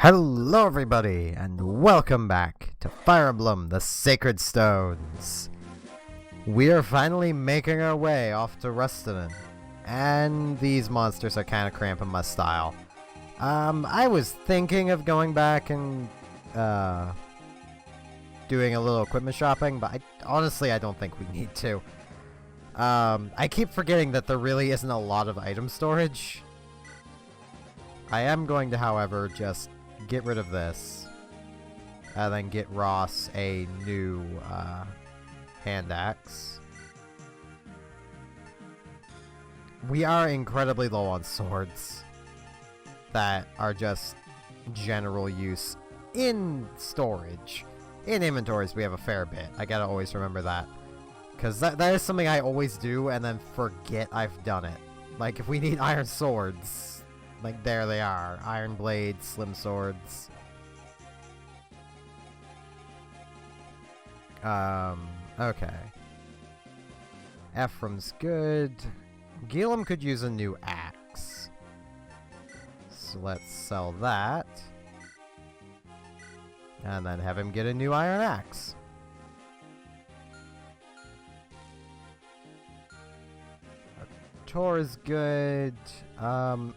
Hello everybody, and welcome back to Fire Emblem, the Sacred Stones. We are finally making our way off to Rustin, and these monsters are kind of cramping my style. I was thinking of going back and doing a little equipment shopping, but honestly I don't think we need to. I keep forgetting that there really isn't a lot of item storage. I am going to, however, just get rid of this, and then get Ross a new hand axe. We are incredibly low on swords that are just general use in storage. In inventories we have a fair bit. I gotta always remember that, because that is something I always do and then forget I've done it. Like, if we need iron swords, like, there they are. Iron blades, slim swords. Okay. Ephraim's good. Gilliam could use a new axe. So let's sell that. And then have him get a new iron axe. Tor is good.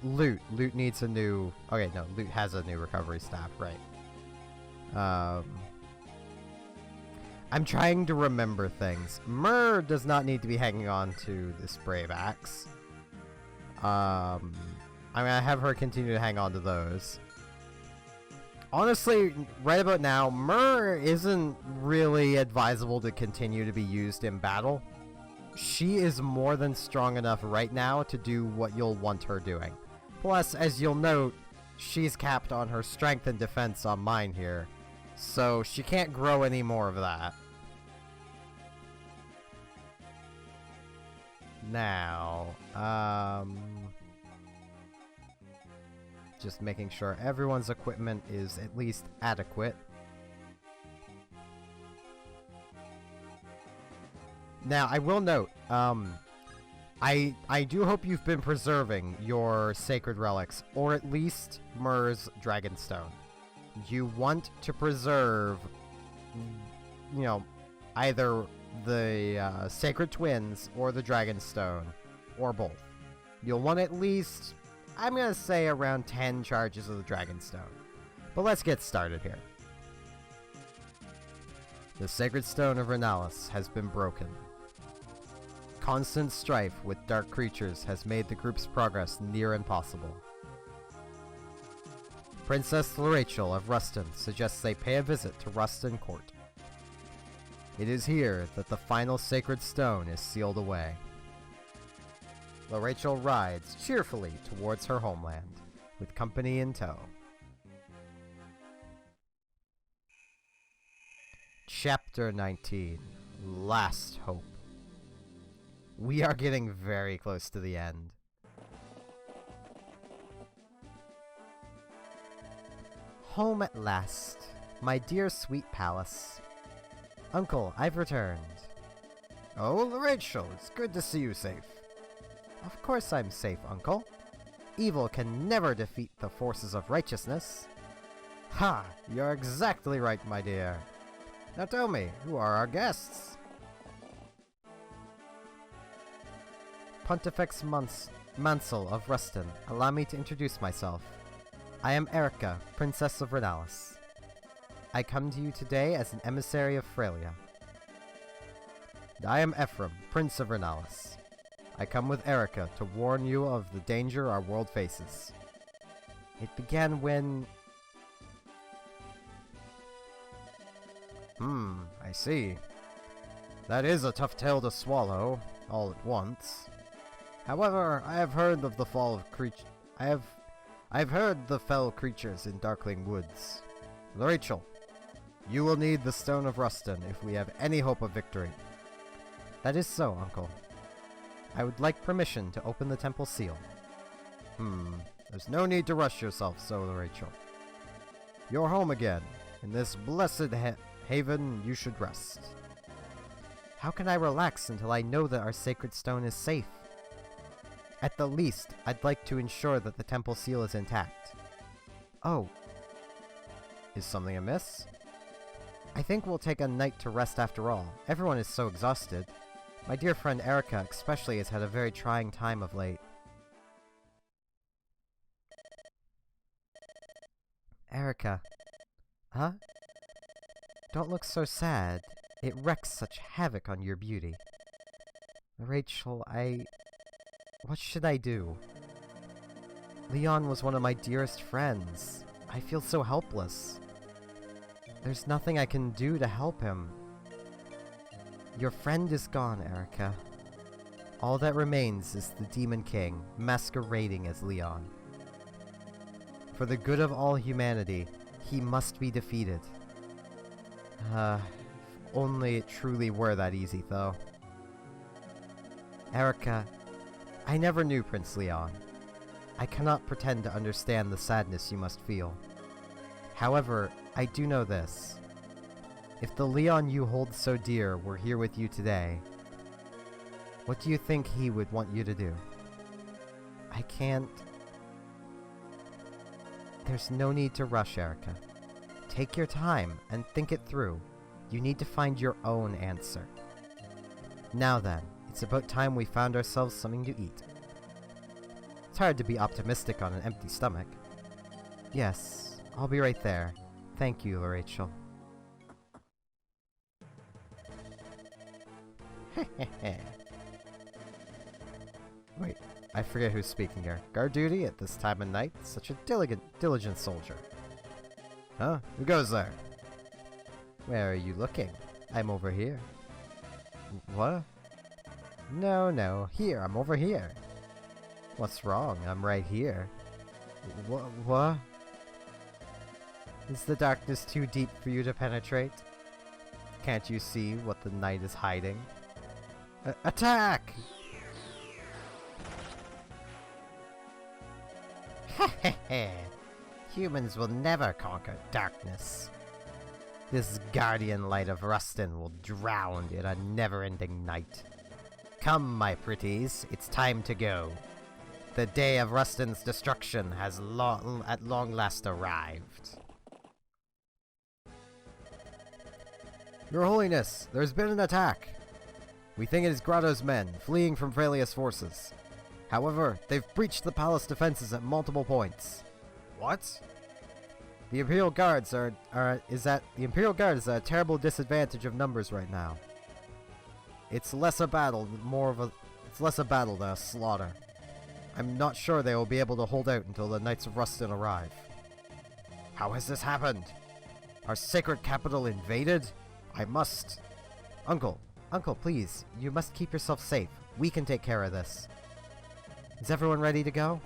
Loot. Loot needs a new... Okay, no, Loot has a new recovery staff, right. I'm trying to remember things. Myrrh does not need to be hanging on to this brave axe. I'm gonna have her continue to hang on to those. Honestly, right about now, Myrrh isn't really advisable to continue to be used in battle. She is more than strong enough right now to do what you'll want her doing. Plus, as you'll note, she's capped on her strength and defense on mine here, so she can't grow any more of that. Now, just making sure everyone's equipment is at least adequate. Now, I will note, I do hope you've been preserving your sacred relics, or at least Myrrh's Dragonstone. You want to preserve, you know, either the Sacred Twins or the Dragonstone, or both. You'll want at least, I'm gonna say, around 10 charges of the Dragonstone. But let's get started here. The Sacred Stone of Renalis has been broken. Constant strife with dark creatures has made the group's progress near impossible. Princess Rachel of Rustin suggests they pay a visit to Rustin Court. It is here that the final sacred stone is sealed away. Rachel rides cheerfully towards her homeland, with company in tow. Chapter 19, Last Hope. We are getting very close to the end. Home at last, my dear sweet palace. Uncle, I've returned. Oh, Rachel, it's good to see you safe. Of course I'm safe, Uncle. Evil can never defeat the forces of righteousness. Ha! You're exactly right, my dear. Now tell me, who are our guests? Pontifex Mansell of Rustin, allow me to introduce myself. I am Erica, Princess of Renalis. I come to you today as an emissary of Frelia. I am Ephraim, Prince of Renalis. I come with Erica to warn you of the danger our world faces. It began when... I see. That is a tough tale to swallow, all at once. However, I have heard of the fall of I've heard the fell creatures in Darkling Woods. Rachel, you will need the Stone of Rustin if we have any hope of victory. That is so, Uncle. I would like permission to open the temple seal. There's no need to rush yourself so, Rachel. You're home again. In this blessed haven, you should rest. How can I relax until I know that our sacred stone is safe? At the least, I'd like to ensure that the temple seal is intact. Oh, Is something amiss? I think we'll take a night to rest after all. Everyone is so exhausted. My dear friend Erica especially has had a very trying time of late. Erica. Huh? Don't look so sad. It wreaks such havoc on your beauty. Rachel, what should I do? Leon was one of my dearest friends. I feel so helpless. There's nothing I can do to help him. Your friend is gone, Erica. All that remains is the Demon King, masquerading as Leon. For the good of all humanity, he must be defeated. If only it truly were that easy, though. Erica, I never knew Prince Leon. I cannot pretend to understand the sadness you must feel. However, I do know this. If the Leon you hold so dear were here with you today, what do you think he would want you to do? I can't... There's no need to rush, Erica. Take your time and think it through. You need to find your own answer. Now then, it's about time we found ourselves something to eat. It's hard to be optimistic on an empty stomach. Yes, I'll be right there. Thank you, Rachel. Wait, I forget who's speaking here. Guard duty at this time of night? Such a diligent soldier. Huh? Who goes there? Where are you looking? I'm over here. What? No, here, I'm over here. What's wrong? I'm right here. What? Is the darkness too deep for you to penetrate? Can't you see what the night is hiding? Attack! Hehehe. Humans will never conquer darkness. This guardian light of Rustin will drown in a never-ending night. Come, my pretties, it's time to go. The day of Rustin's destruction has at long last arrived. Your Holiness, there's been an attack. We think it is Grotto's men, fleeing from Frelia's forces. However, they've breached the palace defenses at multiple points. What? The Imperial Guards is at a terrible disadvantage of numbers right now. It's less a battle than a slaughter. I'm not sure they will be able to hold out until the Knights of Rustin arrive. How has this happened? Our sacred capital invaded? I must... Uncle, please, you must keep yourself safe. We can take care of this. Is everyone ready to go?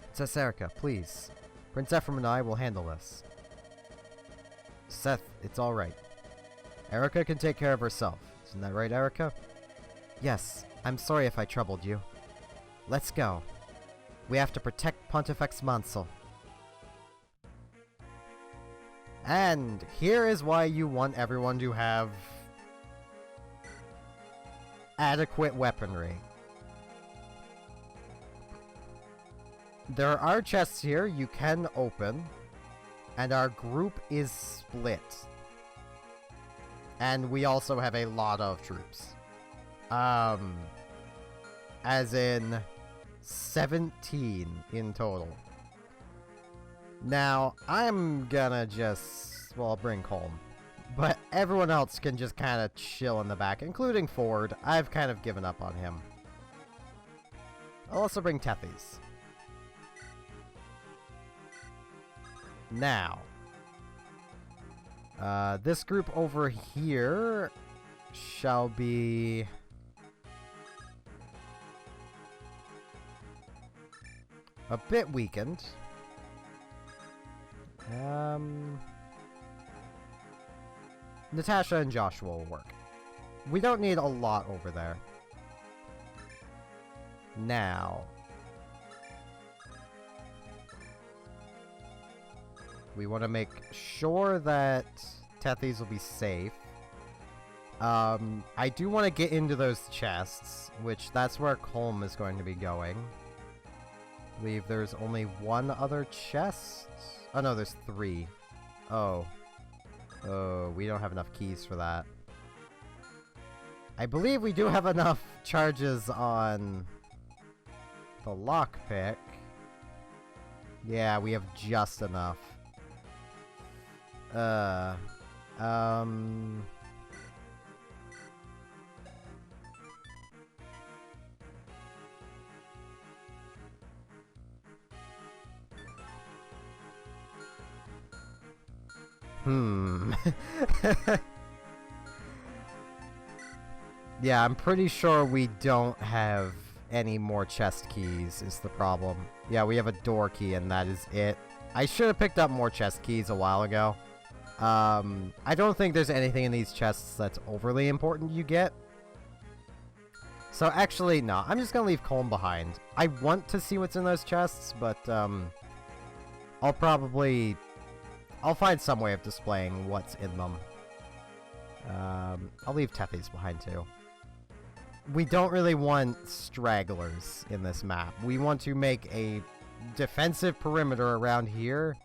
Princess Erica, please. Prince Ephraim and I will handle this. Seth, it's alright. Erica can take care of herself. Isn't that right, Erica? Yes, I'm sorry if I troubled you. Let's go. We have to protect Pontifex Mansell. And here is why you want everyone to have adequate weaponry. There are chests here you can open, and our group is split. And we also have a lot of troops. As in 17 in total. Now, I'm gonna just, well, I'll bring Colm. But everyone else can just kind of chill in the back, including Ford. I've kind of given up on him. I'll also bring Tethys. Now, this group over here shall be... a bit weakened. Natasha and Joshua will work. We don't need a lot over there. Now, we want to make sure that Tethys will be safe. I do want to get into those chests, which that's where Colm is going to be going. I believe there's only one other chest. Oh no, there's 3. Oh. Oh, we don't have enough keys for that. I believe we do have enough charges on the lockpick. Yeah, we have just enough. Yeah, I'm pretty sure we don't have any more chest keys is the problem. Yeah, we have a door key and that is it. I should have picked up more chest keys a while ago. I don't think there's anything in these chests that's overly important you get. So actually, no, I'm just gonna leave Colm behind. I want to see what's in those chests, but I'll find some way of displaying what's in them. I'll leave Tethys behind too. We don't really want stragglers in this map. We want to make a defensive perimeter around here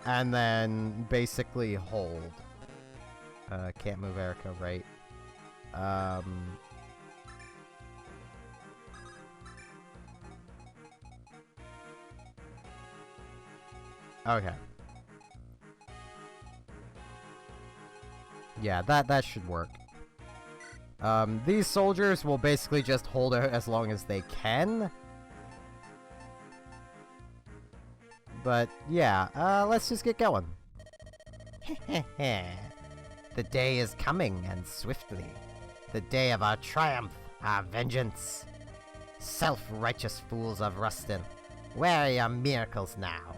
and then basically hold. Can't move Erica, right? Okay. Yeah, that should work. These soldiers will basically just hold out as long as they can. But, yeah, let's just get going. The day is coming, and swiftly. The day of our triumph, our vengeance. Self-righteous fools of Rustin, where are your miracles now?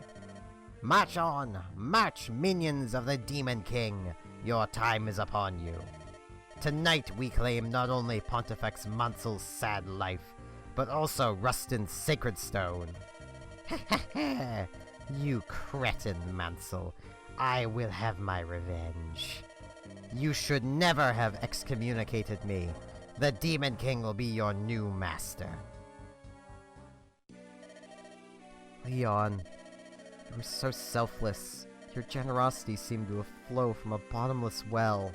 March on! March, minions of the Demon King! Your time is upon you. Tonight we claim not only Pontifex Mansel's sad life, but also Rustin's sacred stone. You cretin, Mansell. I will have my revenge. You should never have excommunicated me. The Demon King will be your new master. Leon, you were so selfless. Your generosity seemed to flow from a bottomless well.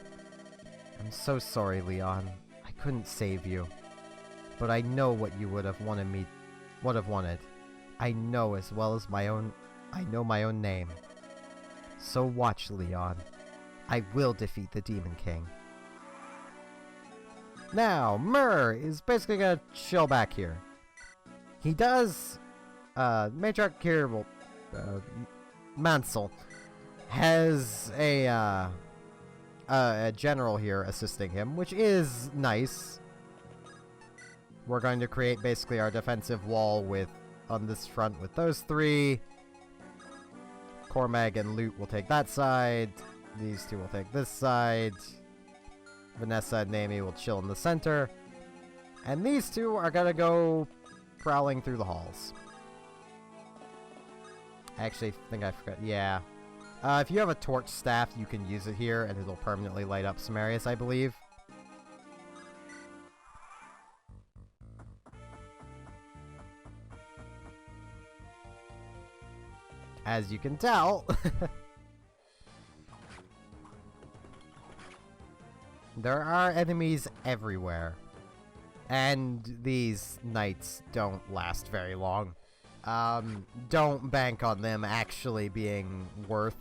I'm so sorry, Leon. I couldn't save you. But I know what you would have wanted. I know as well as I know my own name. So watch, Leon. I will defeat the Demon King. Now, Myrrh is basically gonna chill back here. He does, Matriarch here, well, Mansell, has a general here assisting him, which is nice. We're going to create basically our defensive wall on this front with those 3. Cormag and Lute will take that side. These 2 will take this side. Vanessa and Naomi will chill in the center. And these 2 are gonna go prowling through the halls. I actually think I forgot. Yeah. If you have a torch staff, you can use it here, and it'll permanently light up some areas, I believe. As you can tell, there are enemies everywhere. And these knights don't last very long. Don't bank on them actually being worth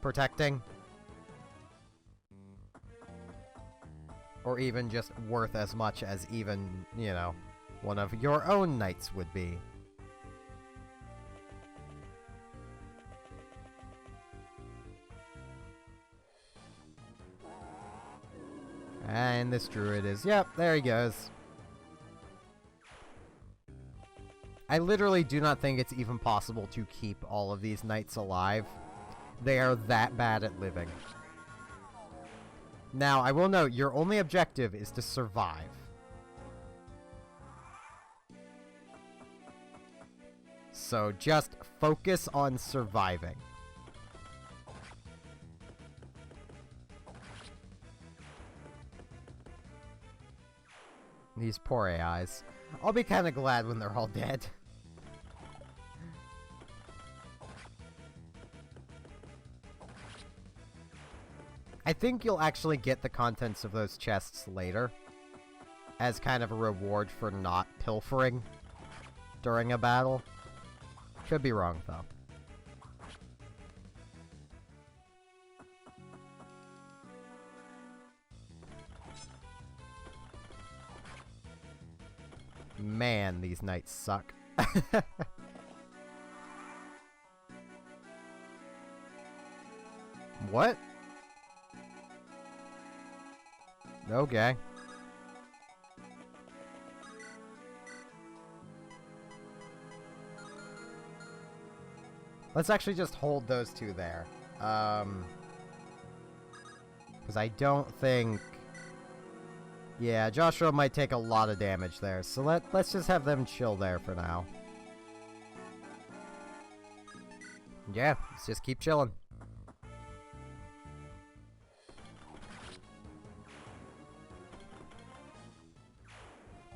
protecting. Or even just worth as much as even, you know, one of your own knights would be. And this druid is, yep, there he goes. I literally do not think it's even possible to keep all of these knights alive. They are that bad at living. Now, I will note, your only objective is to survive. So just focus on surviving. These poor AIs. I'll be kind of glad when they're all dead. I think you'll actually get the contents of those chests later, as kind of a reward for not pilfering during a battle. Could be wrong, though. Man, these nights suck. What? Okay. Let's actually just hold those two there. Because I don't think... Yeah, Joshua might take a lot of damage there, so let's just have them chill there for now. Yeah, let's just keep chilling.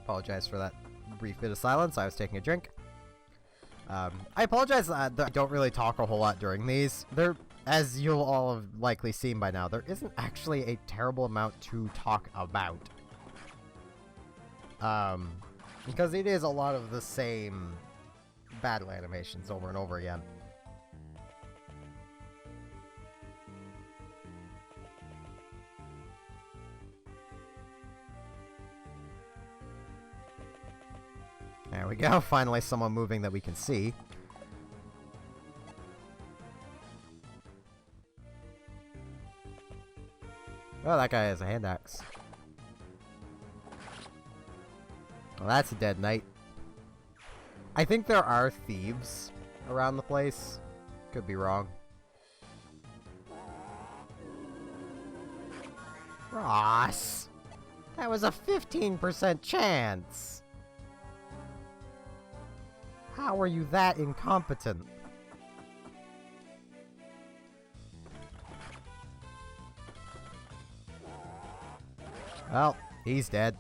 Apologize for that brief bit of silence. I was taking a drink. I apologize that I don't really talk a whole lot during these. As you'll all have likely seen by now, there isn't actually a terrible amount to talk about. Because it is a lot of the same battle animations over and over again. There we go, finally someone moving that we can see. Oh, that guy has a hand axe. Well, that's a dead knight. I think there are thieves around the place. Could be wrong. Ross! That was a 15% chance! How are you that incompetent? Well, he's dead.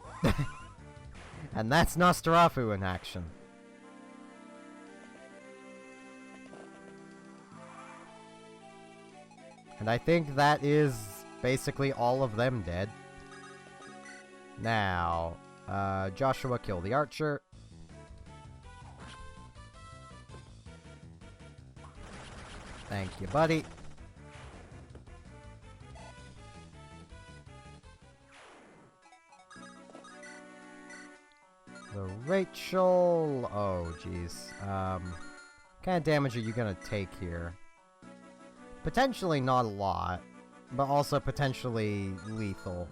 And that's Nosferatu in action. And I think that is basically all of them dead. Now, Joshua killed the archer. Thank you, buddy. The Rachel... Oh, jeez. What kind of damage are you gonna take here? Potentially not a lot, but also potentially lethal.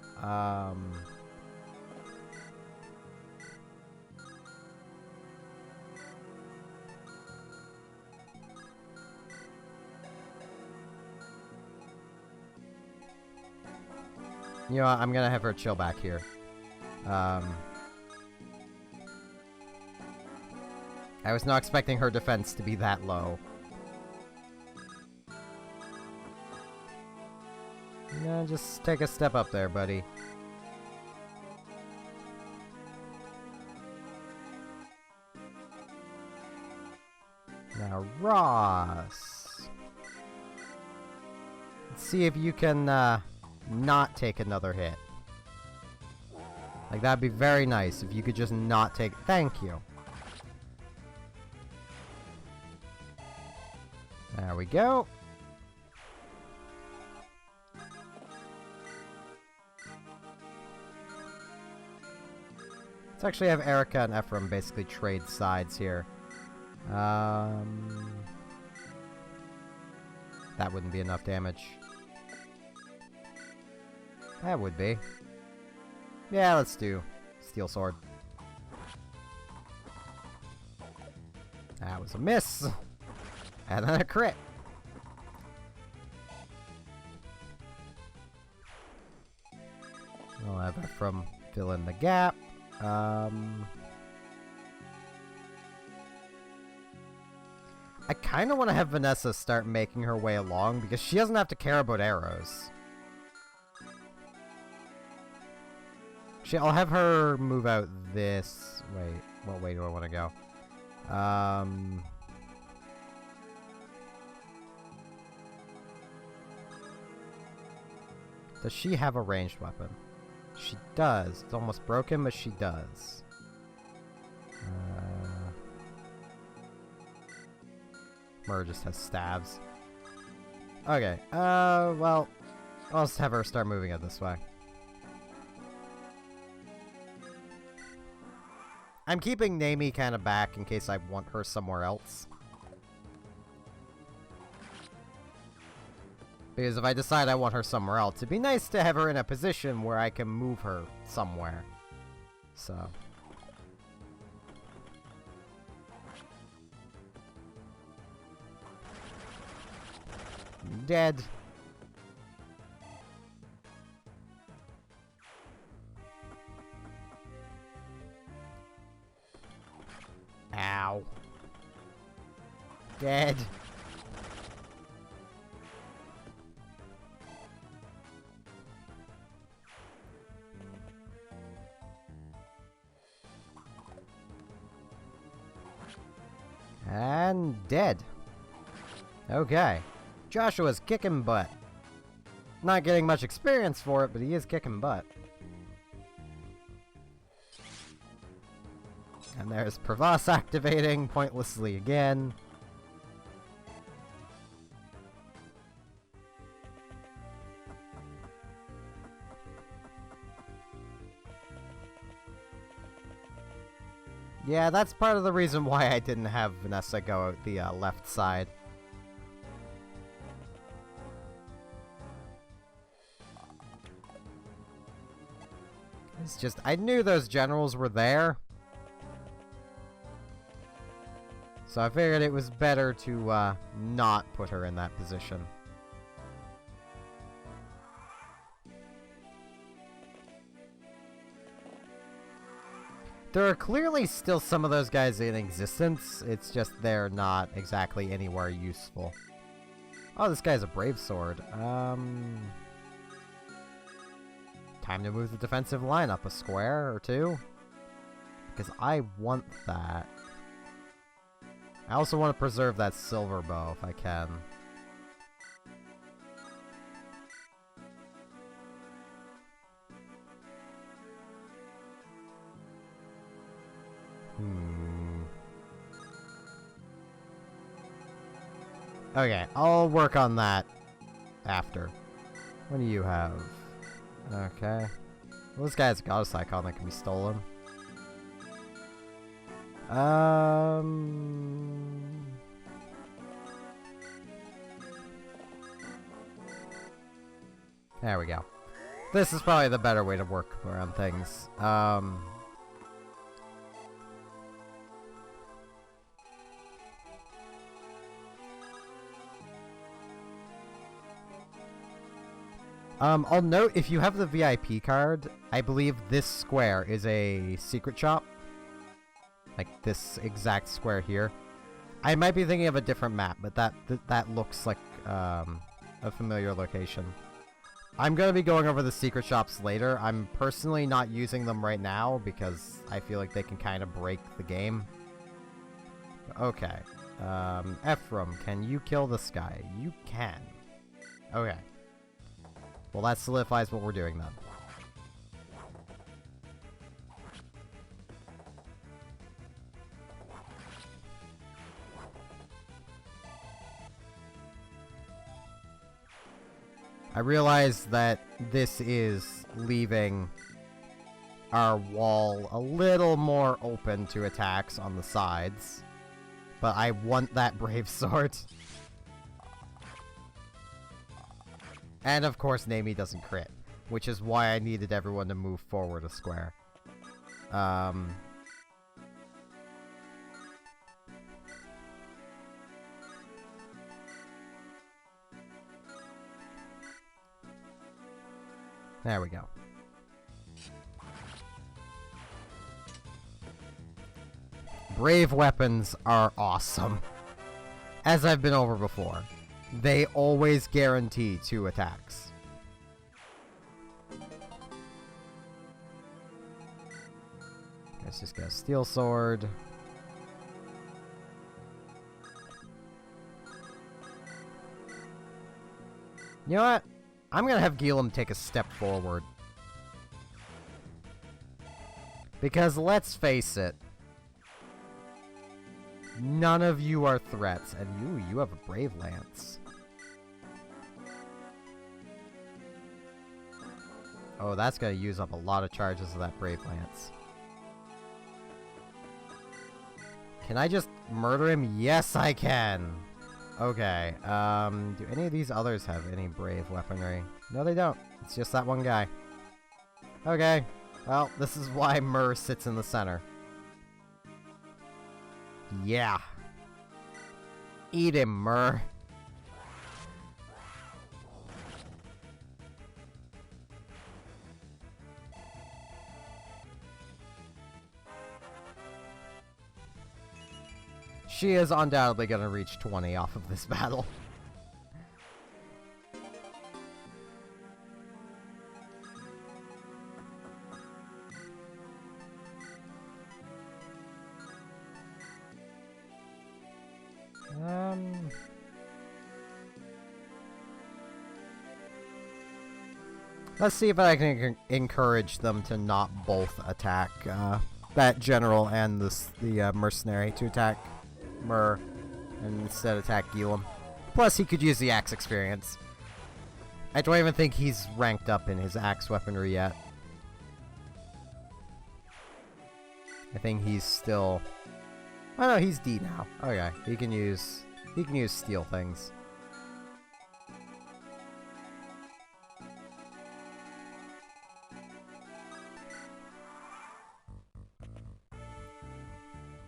You know what, I'm gonna have her chill back here. I was not expecting her defense to be that low. Yeah, just take a step up there, buddy. Now, Ross. Let's see if you can, not take another hit. Like, that'd be very nice if you could just not take... Thank you. There we go. Let's actually have Erica and Ephraim basically trade sides here. That wouldn't be enough damage. That would be. Yeah, let's do Steel Sword. That was a miss. And then a crit. We'll have Ephraim fill in the gap. I kind of want to have Vanessa start making her way along because she doesn't have to care about arrows. Actually, I'll have her move out this... Wait, what way do I want to go? Does she have a ranged weapon? She does. It's almost broken, but she does. Mur just has stabs. Okay, well, I'll just have her start moving it this way. I'm keeping Nami kind of back in case I want her somewhere else. Because if I decide I want her somewhere else, it'd be nice to have her in a position where I can move her somewhere. So... Dead. Ow. Dead. And dead. Okay. Joshua's kicking butt. Not getting much experience for it, but he is kicking butt. And there's Pravas activating pointlessly again. Yeah, that's part of the reason why I didn't have Vanessa go out the left side. It's just, I knew those generals were there. So I figured it was better to not put her in that position. There are clearly still some of those guys in existence. It's just they're not exactly anywhere useful. Oh, this guy's a brave sword. Time to move the defensive line up a square or two. Because I want that. I also want to preserve that silver bow if I can. Okay, I'll work on that after. What do you have? Okay. Well, this guy has a goddess icon that can be stolen. There we go. This is probably the better way to work around things. I'll note, if you have the VIP card, I believe this square is a secret shop. Like this exact square here. I might be thinking of a different map, but that looks like a familiar location. I'm going to be going over the secret shops later. I'm personally not using them right now because I feel like they can kind of break the game. Okay. Ephraim, can you kill this guy? You can. Okay. Well, that solidifies what we're doing then. I realize that this is leaving our wall a little more open to attacks on the sides, but I want that brave sword. And of course, Nami doesn't crit, which is why I needed everyone to move forward a square. There we go. Brave weapons are awesome. As I've been over before. They always guarantee 2 attacks. let's just get a steel sword. You know what? I'm gonna have Gilum take a step forward. Because let's face it, none of you are threats, and you have a Brave Lance. Oh, that's gonna use up a lot of charges of that Brave Lance. Can I just murder him? Yes, I can! Okay, do any of these others have any brave weaponry? No, they don't. It's just that one guy. Okay, well, this is why Myrrh sits in the center. Yeah. Eat him, Myrrh. She is undoubtedly going to reach 20 off of this battle. Let's see if I can encourage them to not both attack that general and the mercenary to attack Myrrh and instead attack Gilum. Plus, he could use the axe experience. I don't even think he's ranked up in his axe weaponry yet. I think he's still... Oh no, he's D now. Okay, he can use steel things.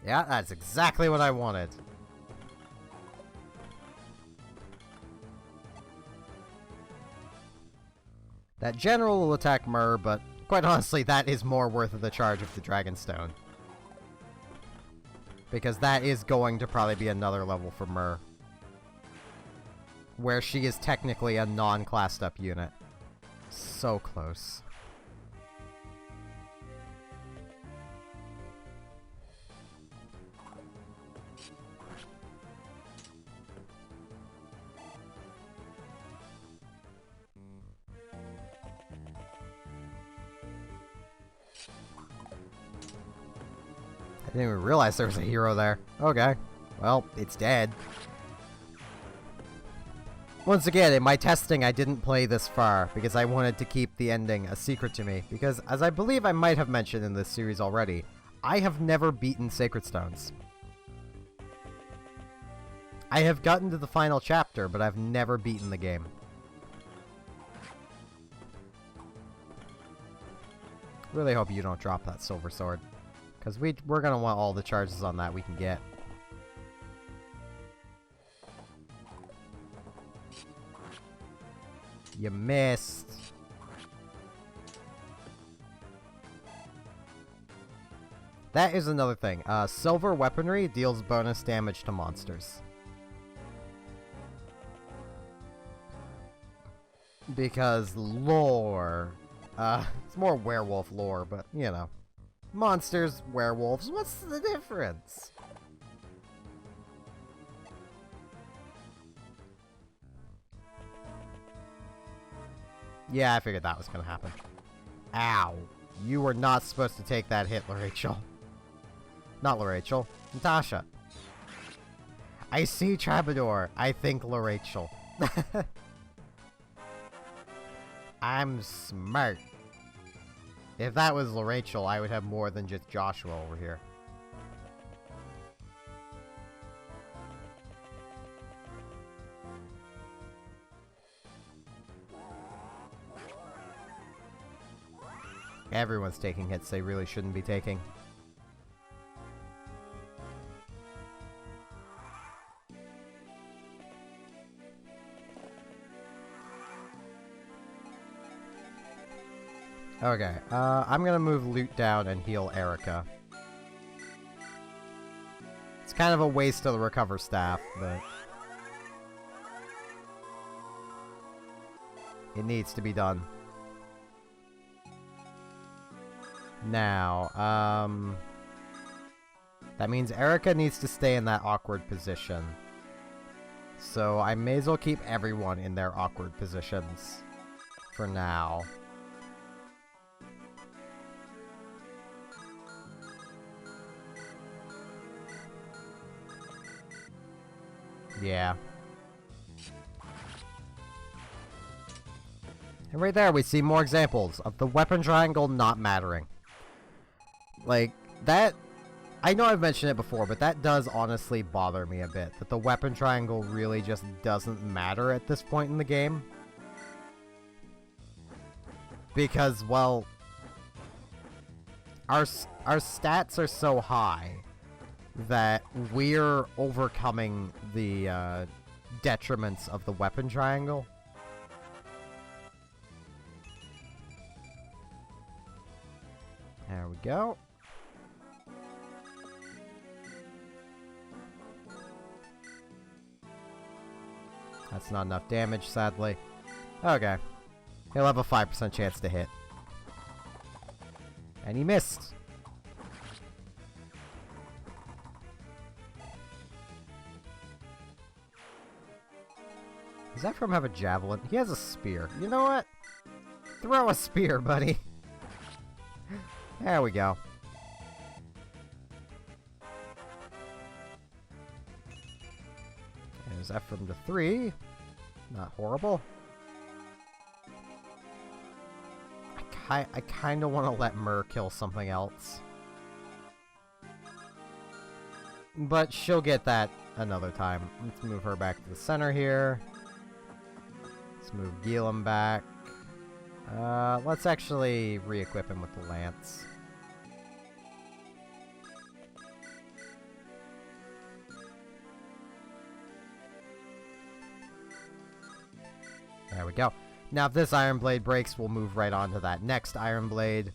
Yeah, that's exactly what I wanted. That general will attack Myrrh, but quite honestly, that is more worth of the charge of the Dragonstone. Because that is going to probably be another level for Myrrh. Where she is technically a non-classed up unit. So close. I didn't even realize there was a hero there. Okay. Well, it's dead. Once again, in my testing, I didn't play this far because I wanted to keep the ending a secret to me. Because, as I believe I might have mentioned in this series already, I have never beaten Sacred Stones. I have gotten to the final chapter, but I've never beaten the game. Really hope you don't drop that silver sword. Because we're going to want all the charges on that we can get. You missed. That is another thing. Silver weaponry deals bonus damage to monsters. Because lore. It's more werewolf lore, but, you know. Monsters, werewolves, what's the difference? Yeah, I figured that was gonna happen. Ow. You were not supposed to take that hit, Rachel. Not Rachel. Natasha. I see Trabador. I think Rachel. I'm smart. If that was Rachel, I would have more than just Joshua over here. Everyone's taking hits they really shouldn't be taking. Okay, I'm gonna move loot down and heal Erica. It's kind of a waste of the recover staff, but... it needs to be done. Now, That means Erica needs to stay in that awkward position. So I may as well keep everyone in their awkward positions for now. Yeah. And right there we see more examples of the weapon triangle not mattering. Like, that... I know I've mentioned it before, but that does honestly bother me a bit. That the weapon triangle really just doesn't matter at this point in the game. Because, well... Our stats are so high that we're overcoming the detriments of the weapon triangle. There we go. That's not enough damage, sadly. Okay. He'll have a 5% chance to hit. And he missed. Does Ephraim have a javelin? He has a spear. You know what? Throw a spear, buddy. There we go. There's Ephraim to 3. Not horrible. I kind of want to let Myrrh kill something else. But she'll get that another time. Let's move her back to the center here. Let's move Gilum back. Let's actually re-equip him with the lance. There we go. Now, if this Iron Blade breaks, we'll move right on to that next Iron Blade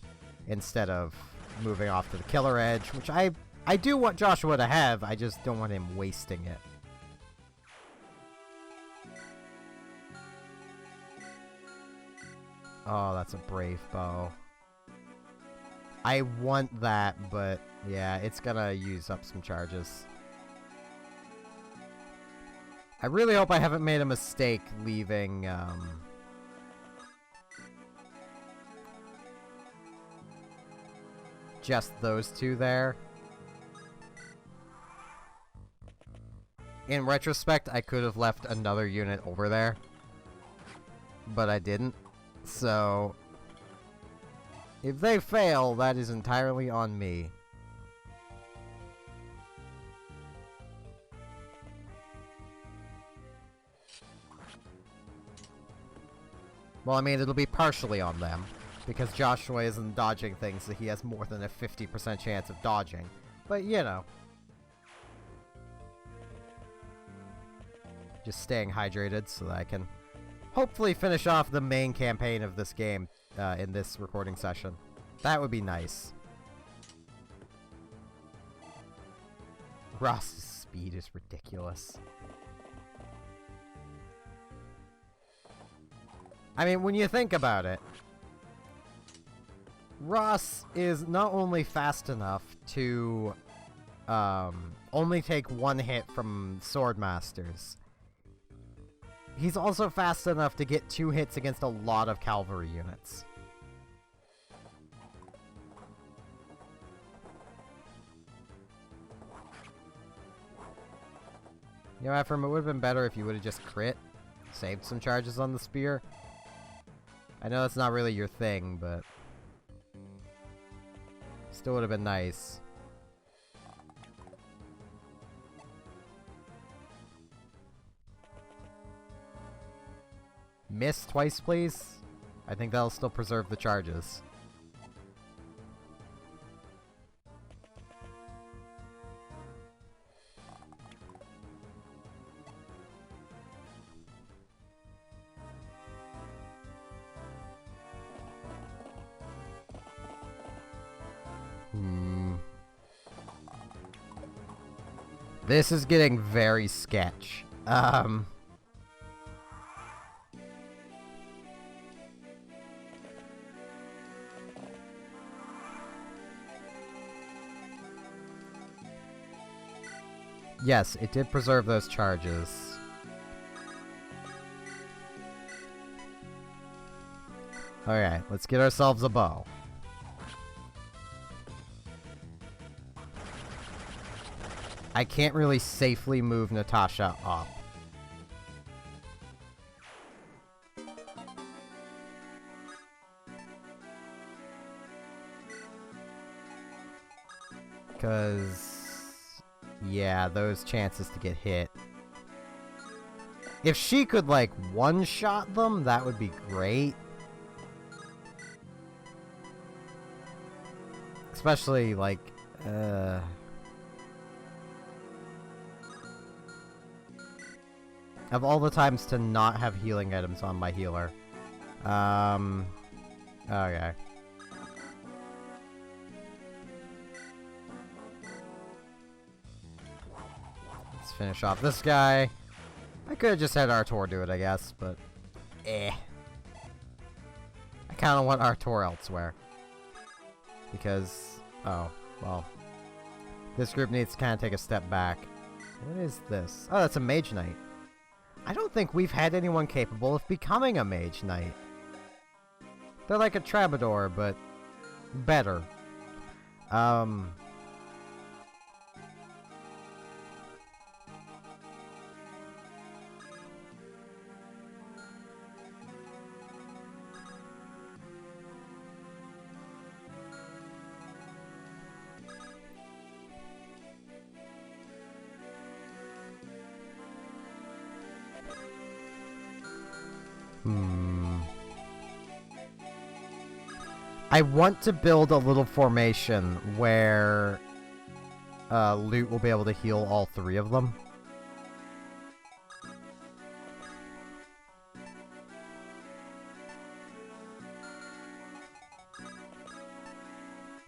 instead of moving off to the Killer Edge, which I do want Joshua to have, I just don't want him wasting it. Oh, that's a brave bow. I want that, but yeah, it's gonna use up some charges. I really hope I haven't made a mistake leaving, just those two there. In retrospect, I could have left another unit over there, but I didn't. So, if they fail, that is entirely on me. Well, I mean, it'll be partially on them, because Joshua isn't dodging things that he has more than a 50% chance of dodging. But, you know. Just staying hydrated so that I can hopefully finish off the main campaign of this game in this recording session. That would be nice. Ross's speed is ridiculous. I mean, when you think about it, Ross is not only fast enough to only take one hit from Swordmasters, he's also fast enough to get 2 hits against a lot of cavalry units. You know, Ephraim, it would have been better if you would have just crit, saved some charges on the spear. I know that's not really your thing, but still would have been nice. Miss twice, please? I think that'll still preserve the charges. This is getting very sketch. Yes, it did preserve those charges. Alright, let's get ourselves a bow. I can't really safely move Natasha up. Because, yeah, those chances to get hit. If she could, like, one-shot them, that would be great. Especially, like, of all the times to not have healing items on my healer. Okay. Let's finish off this guy. I could have just had Artor do it, I guess, but I kind of want Artor elsewhere. Because, oh, well. This group needs to kind of take a step back. What is this? Oh, that's a Mage Knight. I don't think we've had anyone capable of becoming a Mage Knight. They're like a Troubadour, but better. I want to build a little formation where Loot will be able to heal all three of them.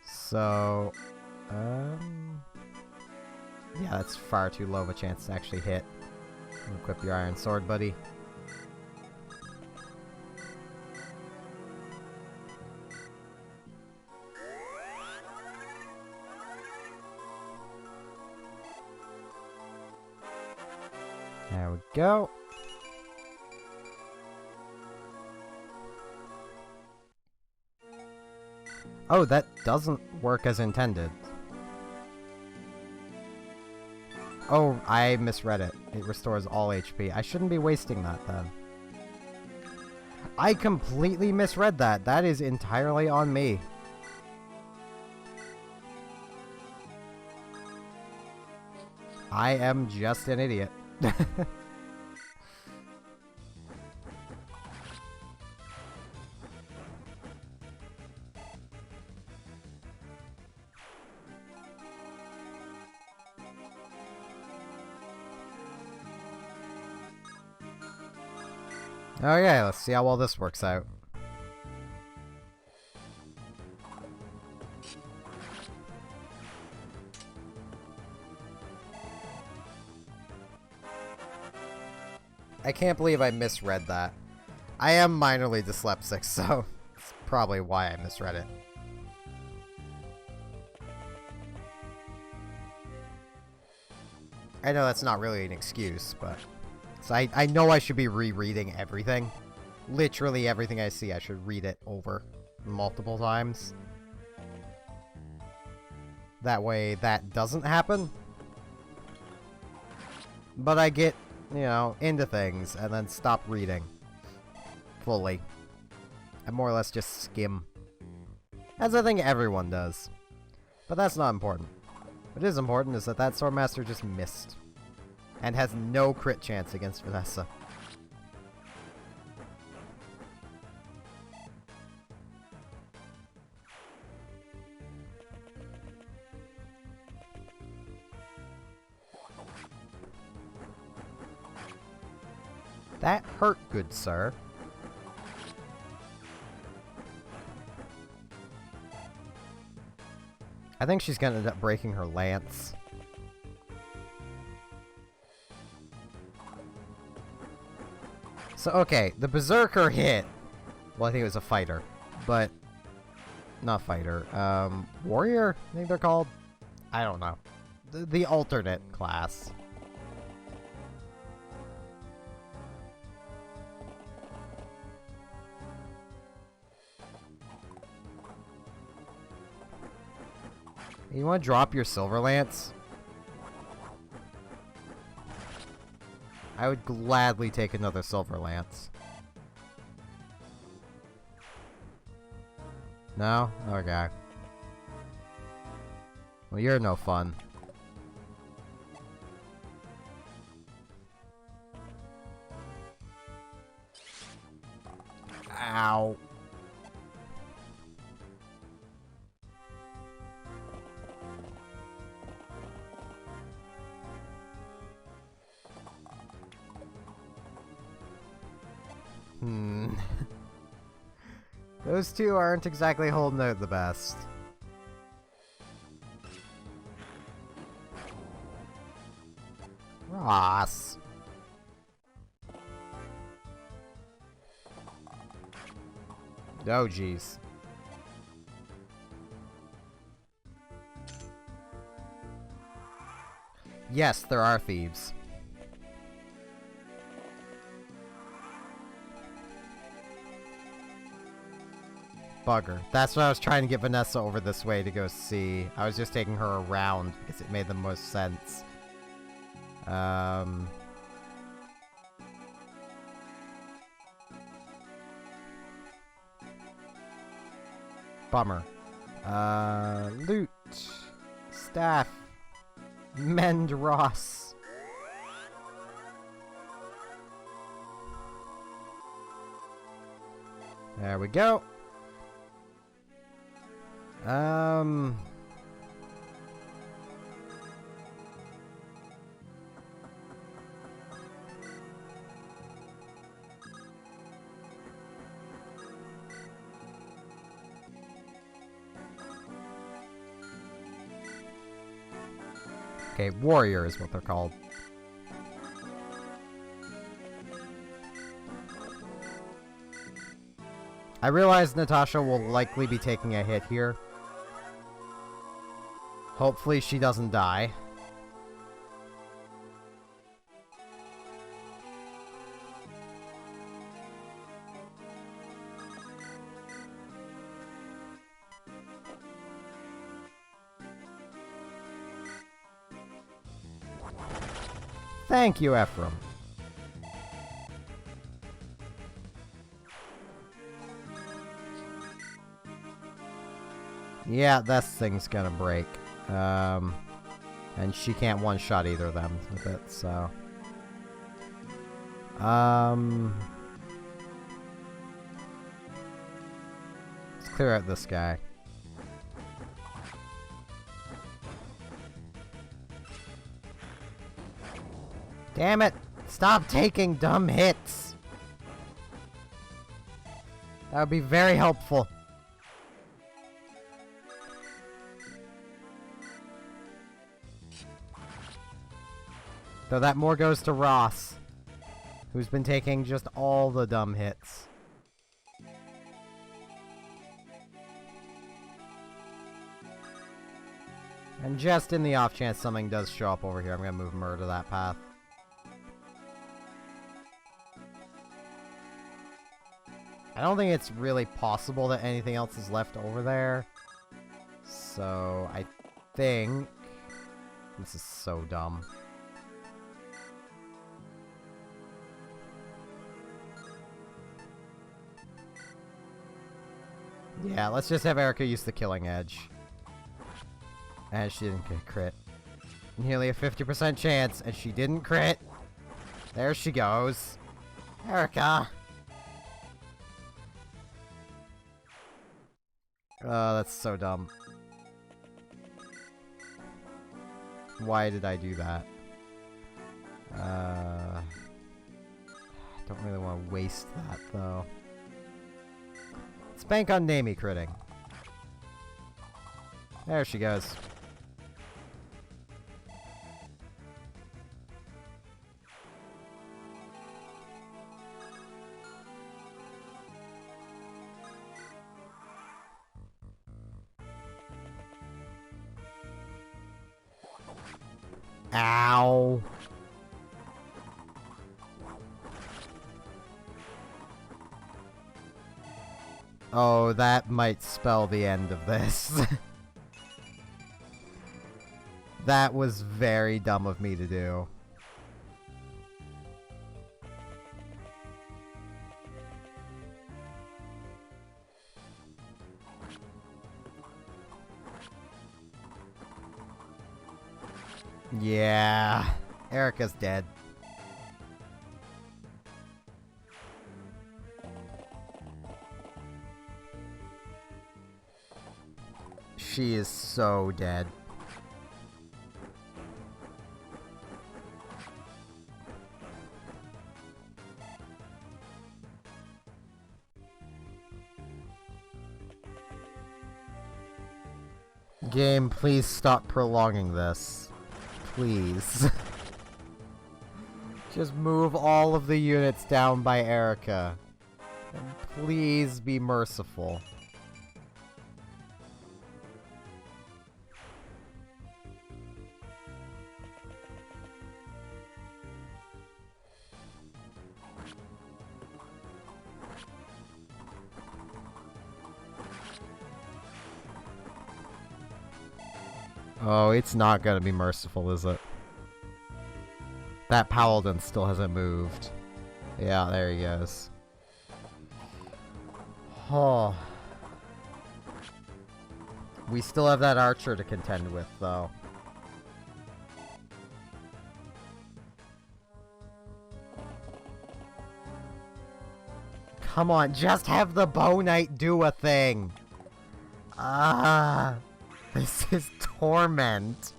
So, yeah, that's far too low of a chance to actually hit. Equip your Iron Sword, buddy. There we go. Oh, that doesn't work as intended. Oh, I misread it. It restores all HP. I shouldn't be wasting that, then. I completely misread that. That is entirely on me. I am just an idiot. Okay, let's see how well this works out. I can't believe I misread that. I am minorly dyslexic, so that's probably why I misread it. I know that's not really an excuse, but... So I know I should be rereading everything. Literally everything I see, I should read it over multiple times. That way that doesn't happen. But I get, you know, into things and then stop reading fully. I more or less just skim. As I think everyone does. But that's not important. What is important is that that Swordmaster just missed. And has no crit chance against Vanessa. That hurt, good sir. I think she's gonna end up breaking her lance. So, okay, the Berserker hit. Well, I think it was a fighter, but... Not fighter. Warrior, I think they're called? I don't know. The alternate class. You want to drop your silver lance? I would gladly take another silver lance. No? Okay. Well, you're no fun. Ow. Those two aren't exactly holding out the best. Ross. Oh, jeez. Yes, there are thieves. Bugger. That's what I was trying to get Vanessa over this way to go see. I was just taking her around because it made the most sense. Bummer. Loot. Staff. Mend Ross. There we go. Okay, warrior is what they're called. I realize Natasha will likely be taking a hit here. Hopefully she doesn't die. Thank you, Ephraim. Yeah, this thing's gonna break. And she can't one-shot either of them with it, so... Let's clear out this guy. Damn it! Stop taking dumb hits! That would be very helpful. Though that more goes to Ross, who's been taking just all the dumb hits. And just in the off chance something does show up over here, I'm gonna move Mur to that path. I don't think it's really possible that anything else is left over there. So, I think... This is so dumb. Yeah, let's just have Erica use the Killing Edge. And she didn't get a crit. Nearly a 50% chance, and she didn't crit. There she goes. Erica! Oh, that's so dumb. Why did I do that? I don't really want to waste that, though. Let's bank on Namie critting. There she goes. Ow. Oh, that might spell the end of this. That was very dumb of me to do. Yeah, Erica's dead. She is so dead. Game, please stop prolonging this. Please. Just move all of the units down by Erica. And please be merciful. Oh, it's not gonna be merciful, is it? That paladin still hasn't moved. Yeah, there he goes. Oh. We still have that archer to contend with, though. Come on, just have the bow knight do a thing! Ah, this is torment.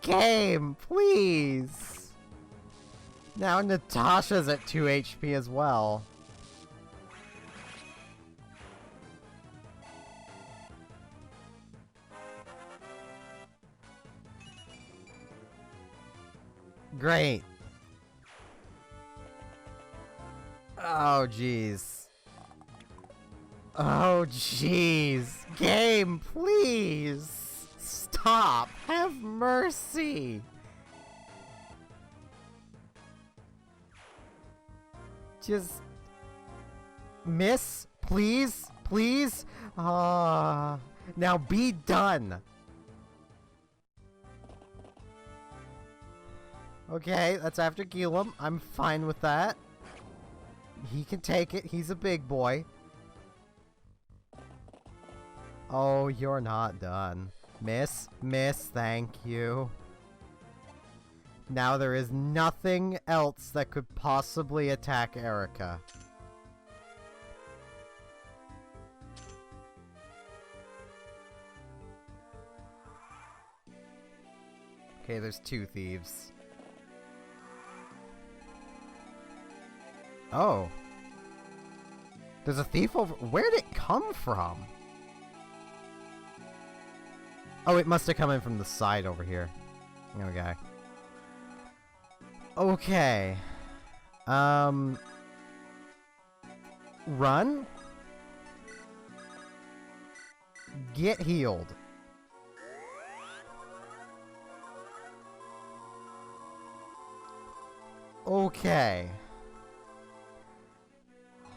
Game, please! Now Natasha's at 2 HP as well. Great. Oh, jeez. Oh, jeez. Game, please! Stop! Have mercy! Just... Miss? Please? Please? Now be done! Okay, that's after Gilum. I'm fine with that. He can take it. He's a big boy. Oh, you're not done. Miss, thank you. Now there is nothing else that could possibly attack Erica. Okay, there's 2 thieves. Oh. There's a thief over... Where'd it come from? Oh, it must have come in from the side over here. Okay. Okay. Run? Get healed. Okay.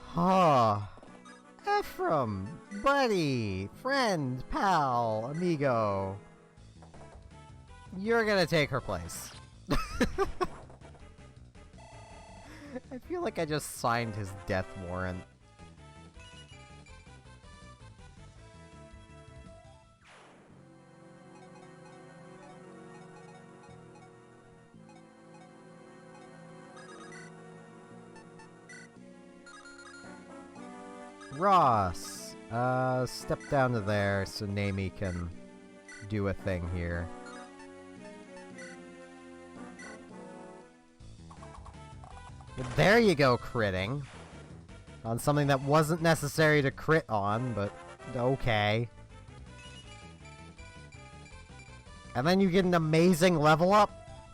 Huh. Ephraim, buddy, friend, pal, amigo. You're gonna take her place. I feel like I just signed his death warrant. Ross, step down to there so Nami can do a thing here. There you go, critting. On something that wasn't necessary to crit on, but okay. And then you get an amazing level up?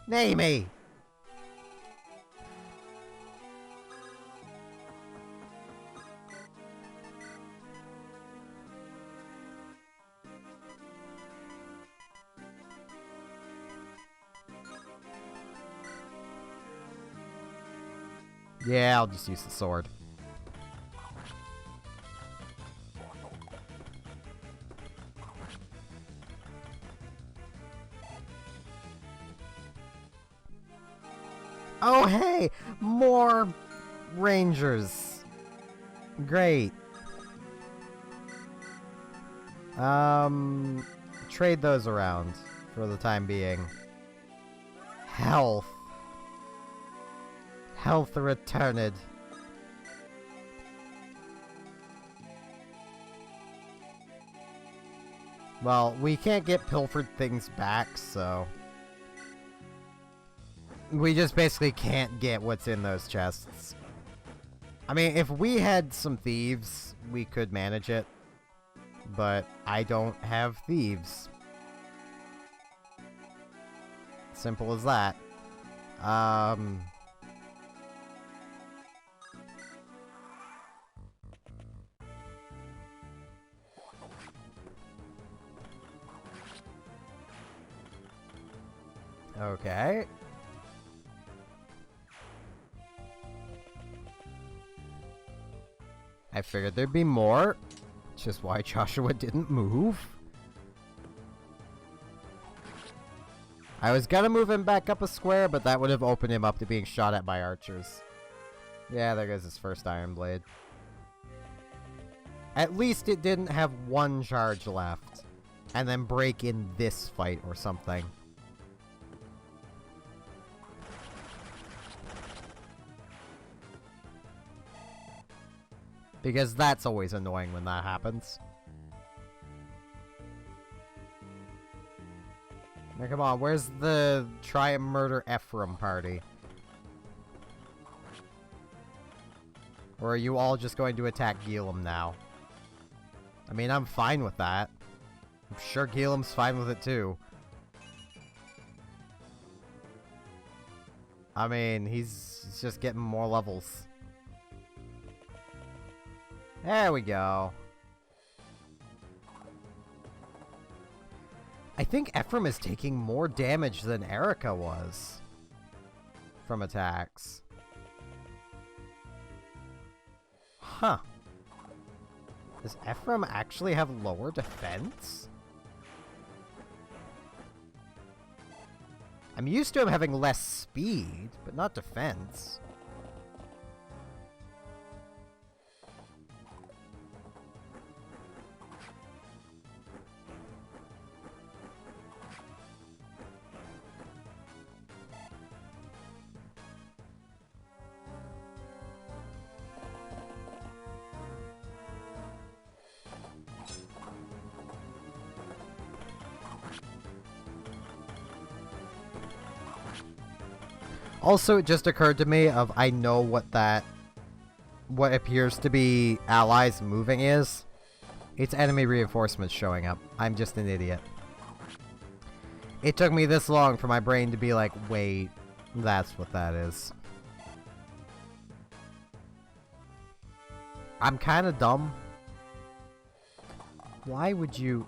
Nami! Yeah, I'll just use the sword. Oh, hey! More rangers. Great. Trade those around for the time being. Health. Health returned. Well, we can't get pilfered things back, so... we just basically can't get what's in those chests. I mean, if we had some thieves, we could manage it. But I don't have thieves. Simple as that. Okay. I figured there'd be more. Which is why Joshua didn't move. I was gonna move him back up a square, but that would have opened him up to being shot at by archers. Yeah, there goes his first Iron Blade. At least it didn't have one charge left. And then break in this fight or something. Because that's always annoying when that happens. Now come on, where's the try and murder Ephraim party? Or are you all just going to attack Gilum now? I mean, I'm fine with that. I'm sure Gilum's fine with it too. I mean, he's just getting more levels. There we go. I think Ephraim is taking more damage than Erica was from attacks. Huh. Does Ephraim actually have lower defense? I'm used to him having less speed, but not defense. Also, it just occurred to me of I know what appears to be allies moving is. It's enemy reinforcements showing up. I'm just an idiot. It took me this long for my brain to be like, wait, that's what that is. I'm kind of dumb. Why would you...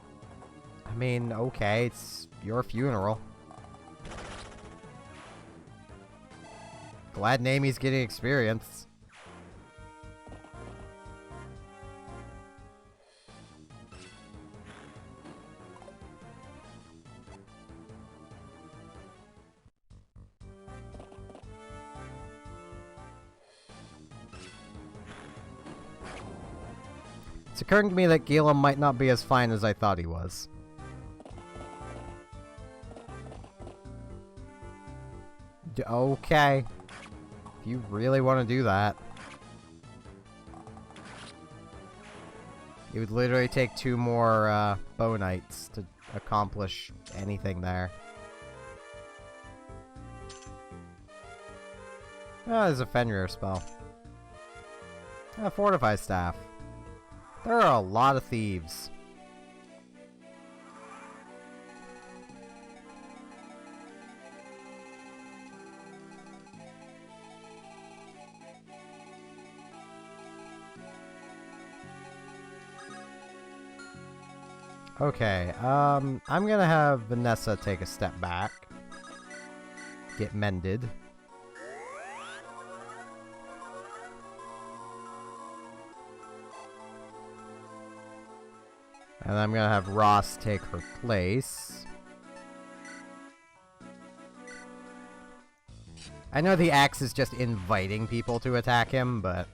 I mean, okay, it's your funeral. Glad Namie's getting experience. It's occurring to me that Gilum might not be as fine as I thought he was. Okay. If you really want to do that. It would literally take 2 more bow knights to accomplish anything there. Oh, there's a Fenrir spell. A Fortify Staff. There are a lot of thieves. Okay, I'm gonna have Vanessa take a step back. Get mended. And I'm gonna have Ross take her place. I know the axe is just inviting people to attack him, but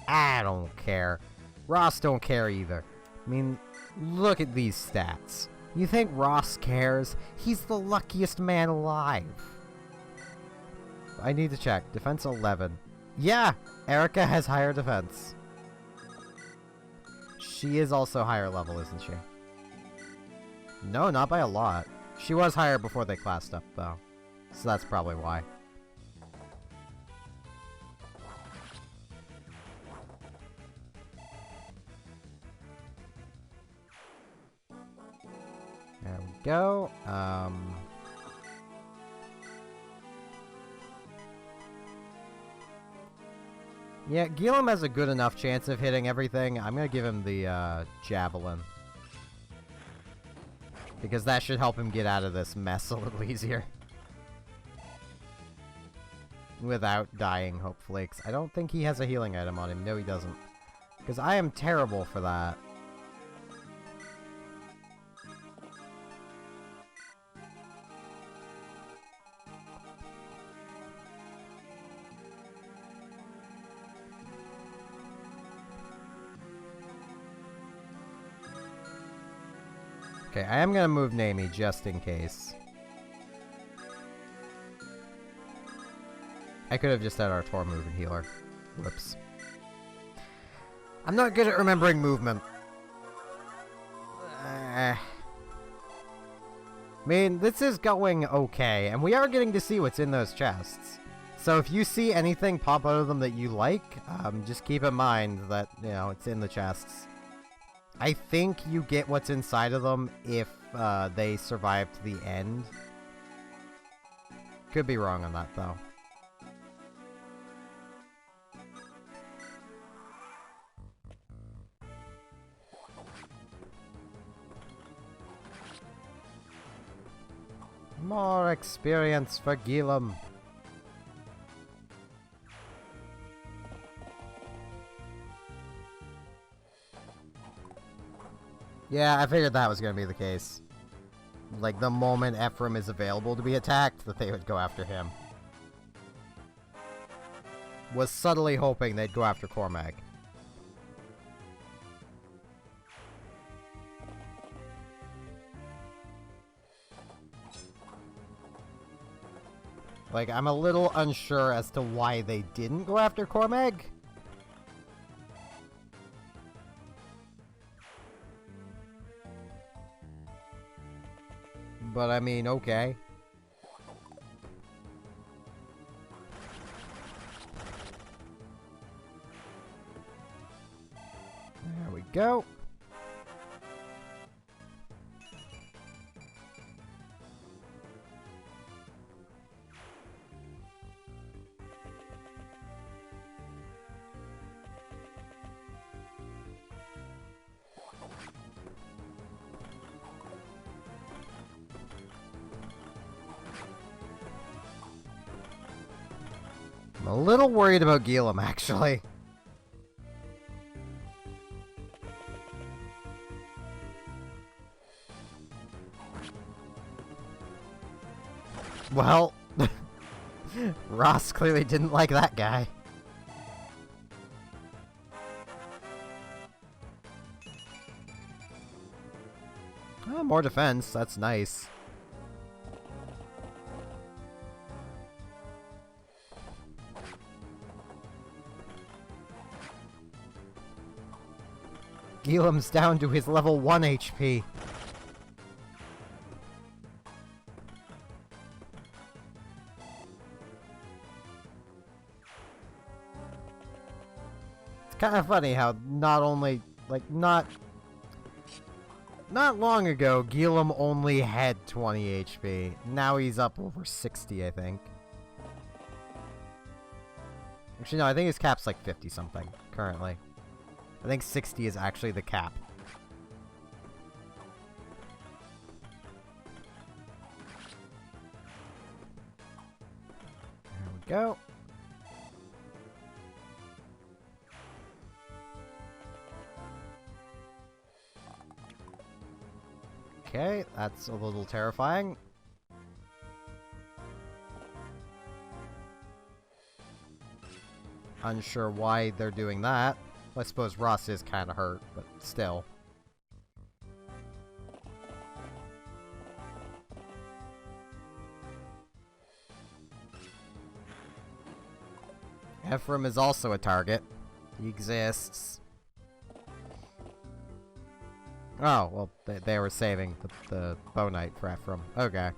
I don't care. Ross don't care either. I mean, look at these stats. You think Ross cares? He's the luckiest man alive. I need to check. Defense 11. Yeah! Erica has higher defense. She is also higher level, isn't she? No, not by a lot. She was higher before they classed up, though. So that's probably why. There we go. Yeah, Gilum has a good enough chance of hitting everything. I'm gonna give him the javelin. Because that should help him get out of this mess a little easier. Without dying, hopefully. 'Cause I don't think he has a healing item on him. No, he doesn't. Because I am terrible for that. Okay, I am gonna move Namie just in case. I could have just had our Tor move and healer. Whoops. I'm not good at remembering movement. I mean, this is going okay, and we are getting to see what's in those chests. So if you see anything pop out of them that you like, just keep in mind that, you know, it's in the chests. I think you get what's inside of them if they survive to the end. Could be wrong on that, though. More experience for Gilum. Yeah, I figured that was going to be the case. Like, the moment Ephraim is available to be attacked, that they would go after him. Was subtly hoping they'd go after Cormag. Like, I'm a little unsure as to why they didn't go after Cormag. But I mean, okay. There we go. I'm a little worried about Gilum, actually. Well, Ross clearly didn't like that guy. Oh, more defense, that's nice. Gilum's down to his level 1 HP. It's kind of funny how not only, like, not long ago, Gilum only had 20 HP. Now he's up over 60, I think. Actually, no, I think his cap's like 50 something currently. I think 60 is actually the cap. There we go. Okay, that's a little terrifying. Unsure why they're doing that. I suppose Ross is kind of hurt, but still. Ephraim is also a target. He exists. Oh, well, they were saving the Bow Knight for Ephraim. Okay.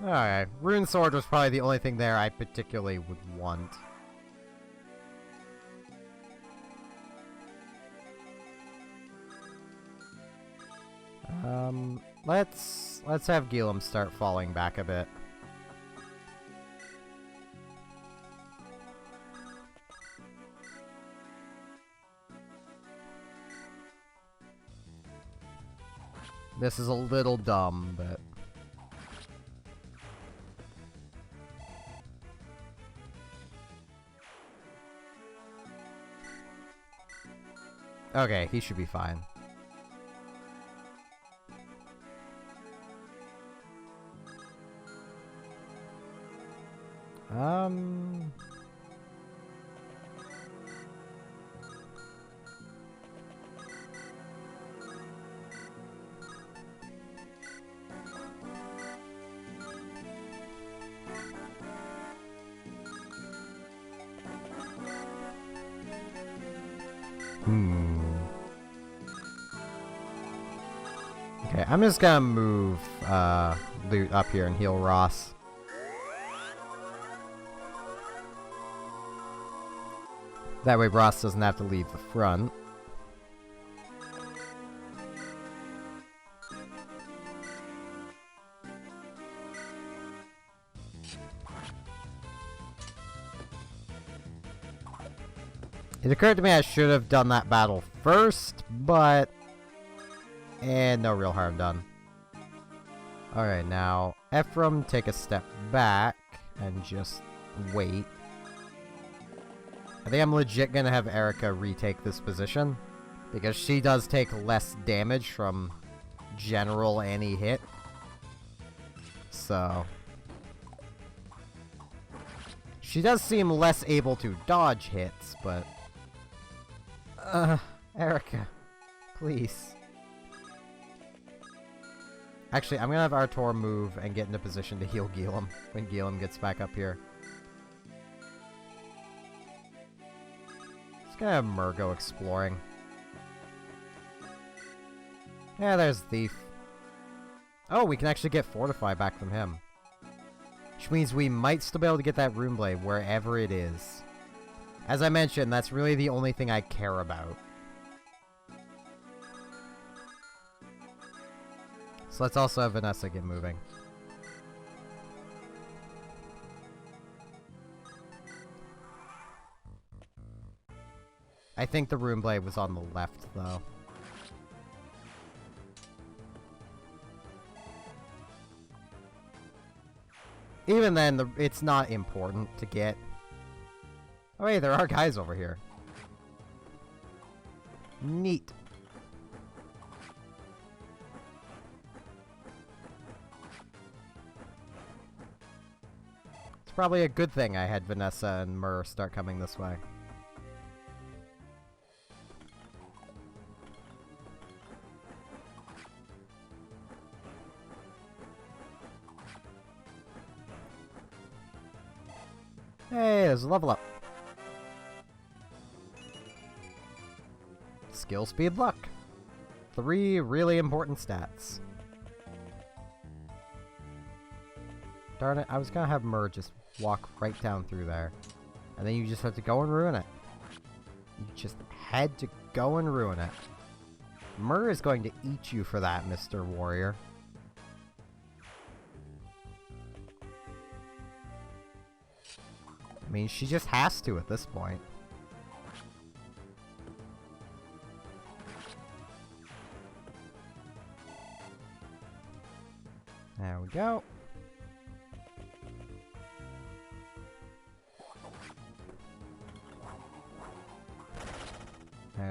Alright, Rune Sword was probably the only thing there I particularly would want. Let's have Gilum start falling back a bit. This is a little dumb, but... Okay, he should be fine. Okay, I'm just gonna move Loot up here and heal Ross. That way Ross doesn't have to leave the front. It occurred to me I should have done that battle first, but... And no real harm done. Alright, now, Ephraim, take a step back and just wait. I think I'm legit gonna have Erica retake this position, because she does take less damage from general any hit. So... She does seem less able to dodge hits, but... Erica, please. Actually, I'm gonna have Artor move and get into position to heal Gilum when Gilum gets back up here. Just gonna have Myr go exploring. Yeah, there's Thief. Oh, we can actually get Fortify back from him. Which means we might still be able to get that Rune Blade wherever it is. As I mentioned, that's really the only thing I care about. So let's also have Vanessa get moving. I think the Rune Blade was on the left, though. Even then, it's not important to get. Oh, hey, there are guys over here. Neat. It's probably a good thing I had Vanessa and Myr start coming this way. Hey, there's a level up. Skill, speed, luck. 3 really important stats. Darn it, I was gonna have Myr just walk right down through there. And then you just have to go and ruin it. You just had to go and ruin it. Myr is going to eat you for that, Mr. Warrior. I mean, she just has to at this point. There we go.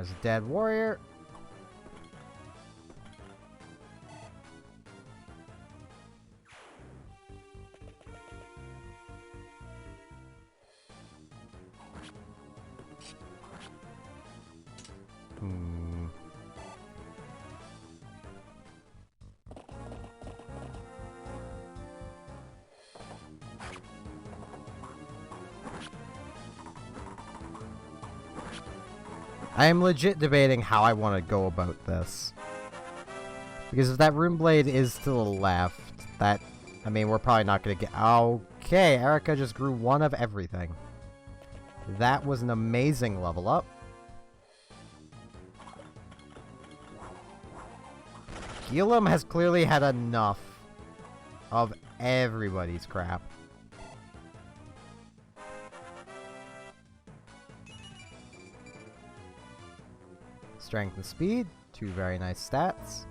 There's a dead warrior. I am legit debating how I want to go about this. Because if that rune blade is to the left, that... I mean, we're probably not going to get... Okay, Erica just grew one of everything. That was an amazing level up. Emblem has clearly had enough of everybody's crap. Strength and speed, two very nice stats.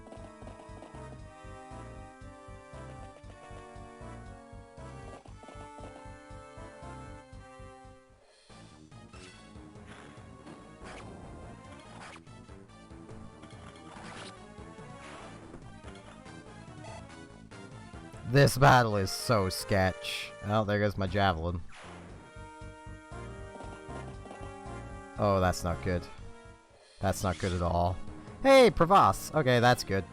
This battle is so sketch. Oh, there goes my javelin. Oh, that's not good. That's not good at all. Hey, Pravas! Okay, that's good.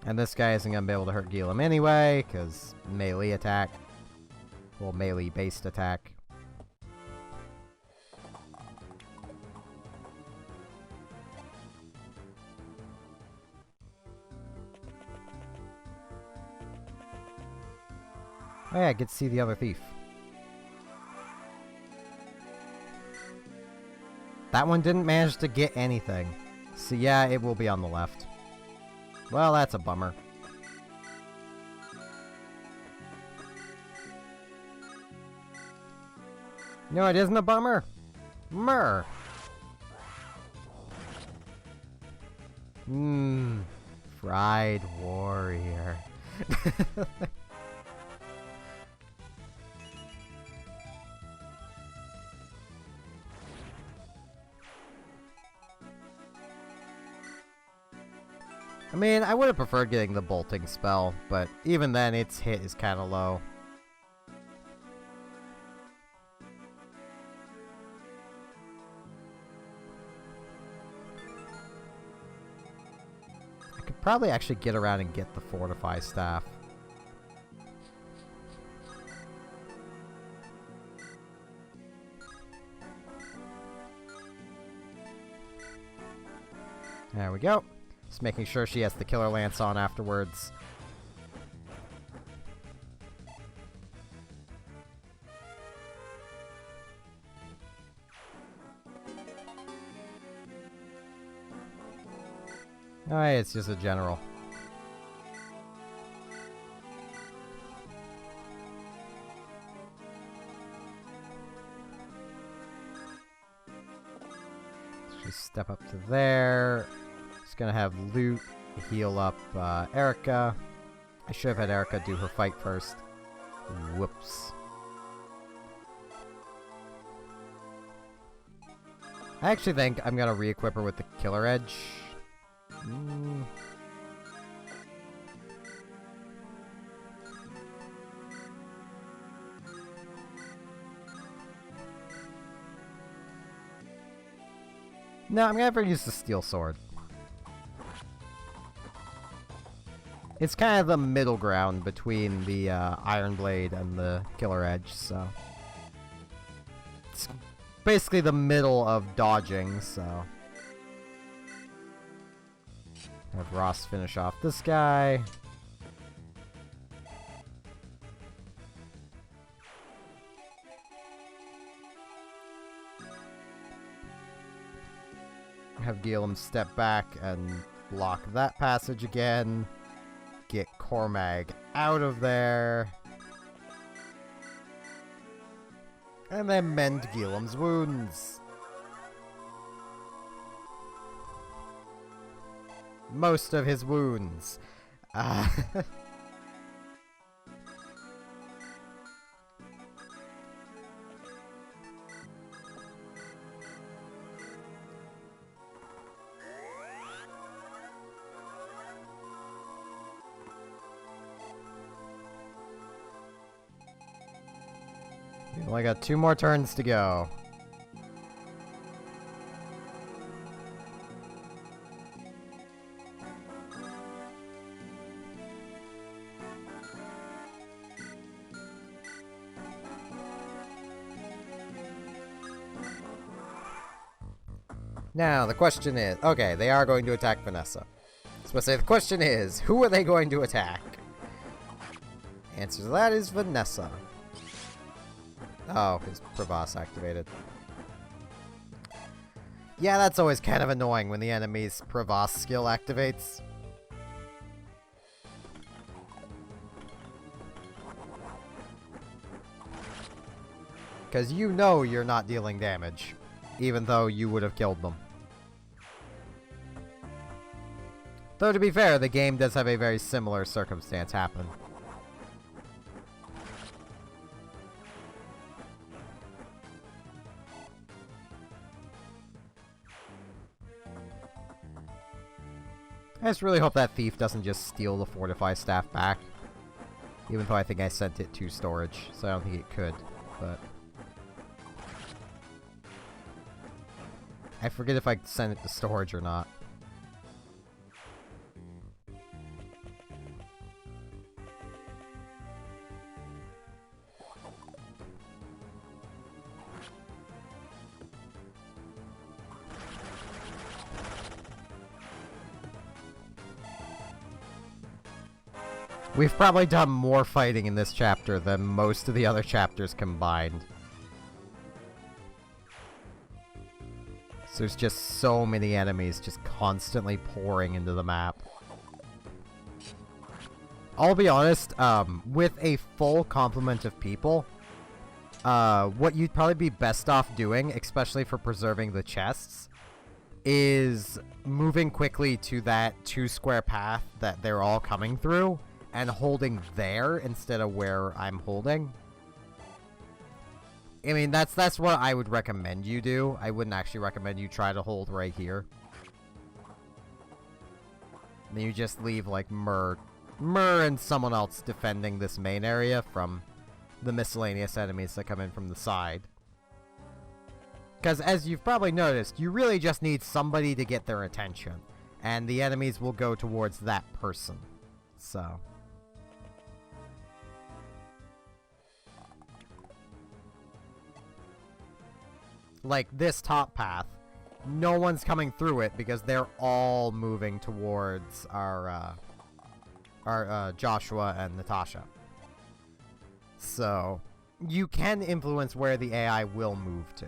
And this guy isn't gonna be able to hurt Emblem anyway, because melee attack. Well, melee-based attack. Oh yeah, I get to see the other thief. That one didn't manage to get anything. So yeah, it will be on the left. Well, that's a bummer. No, it isn't a bummer. Myrrh. Fried warrior. I mean, I would have preferred getting the bolting spell, but even then, its hit is kind of low. I could probably actually get around and get the Fortify Staff. There we go. Just making sure she has the Killer Lance on afterwards. Alright, it's just a general. Just step up to there. Just gonna have loot heal up Erica. I should have had Erica do her fight first. Whoops. I actually think I'm gonna re-equip her with the Killer Edge. No, I'm gonna have her use the Steel Sword. It's kind of the middle ground between the Iron Blade and the Killer Edge, so... It's basically the middle of dodging, so... Have Ross finish off this guy. Have Gilliam step back and block that passage again. Get Cormag out of there. And then mend Gilliam's wounds. Most of his wounds. You only got 2 more turns to go. Now, the question is... Okay, they are going to attack Vanessa. So I say the question is, who are they going to attack? Answer to that is Vanessa. Oh, his Provost activated. Yeah, that's always kind of annoying when the enemy's Provost skill activates. Because you know you're not dealing damage, even though you would have killed them. Though, to be fair, the game does have a very similar circumstance happen. I just really hope that thief doesn't just steal the Fortify Staff back. Even though I think I sent it to storage, so I don't think it could, but... I forget if I sent it to storage or not. We've probably done more fighting in this chapter than most of the other chapters combined. So there's just so many enemies just constantly pouring into the map. I'll be honest, with a full complement of people, what you'd probably be best off doing, especially for preserving the chests, is moving quickly to that 2-square path that they're all coming through, and holding there instead of where I'm holding. I mean, that's what I would recommend you do. I wouldn't actually recommend you try to hold right here. Then you just leave, like, Myrrh and someone else defending this main area from the miscellaneous enemies that come in from the side. Because, as you've probably noticed, you really just need somebody to get their attention. And the enemies will go towards that person. So... like this top path, no one's coming through it because they're all moving towards our Joshua and Natasha. So you can influence where the AI will move to.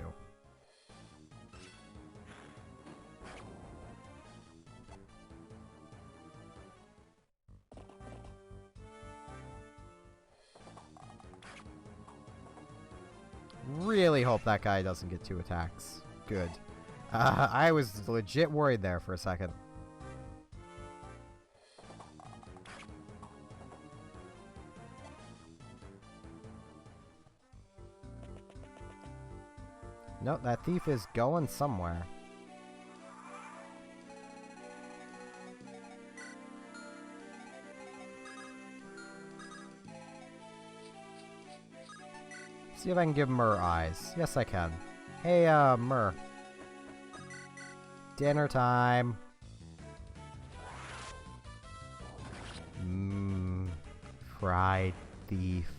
Really hope that guy doesn't get 2 attacks. Good. I was legit worried there for a second. Nope, that thief is going somewhere. See if I can give Myrrh eyes. Yes, I can. Hey, Myrrh. Dinner time. Fried thief.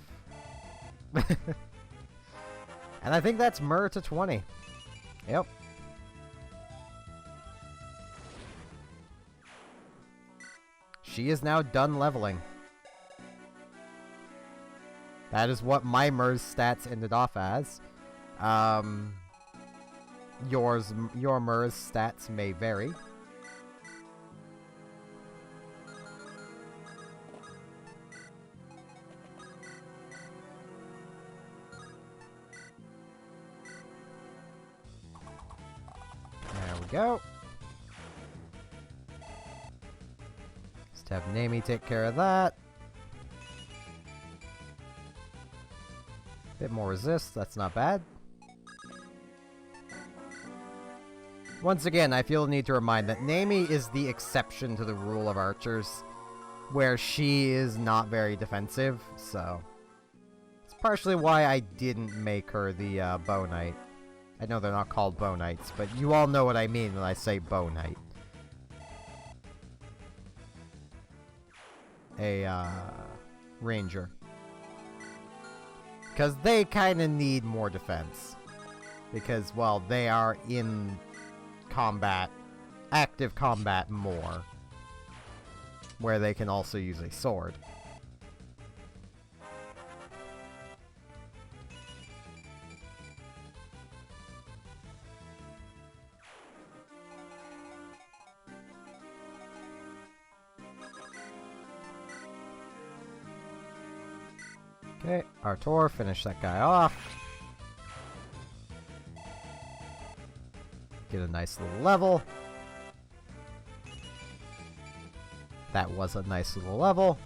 And I think that's Myrrh to 20. Yep. She is now done leveling. That is what my Myrrh's stats ended off as. Your Myrrh's stats may vary. There we go. Just have Namie take care of that. Bit more resist, that's not bad. Once again, I feel the need to remind that Namie is the exception to the rule of archers, where she is not very defensive, so it's partially why I didn't make her the Bow Knight. I know they're not called Bow Knights, but you all know what I mean when I say Bow Knight. A Ranger. Because they kind of need more defense. Because, well, they are in combat, active combat more. Where they can also use a sword. Okay, Artur, finish that guy off. Get a nice little level. That was a nice little level.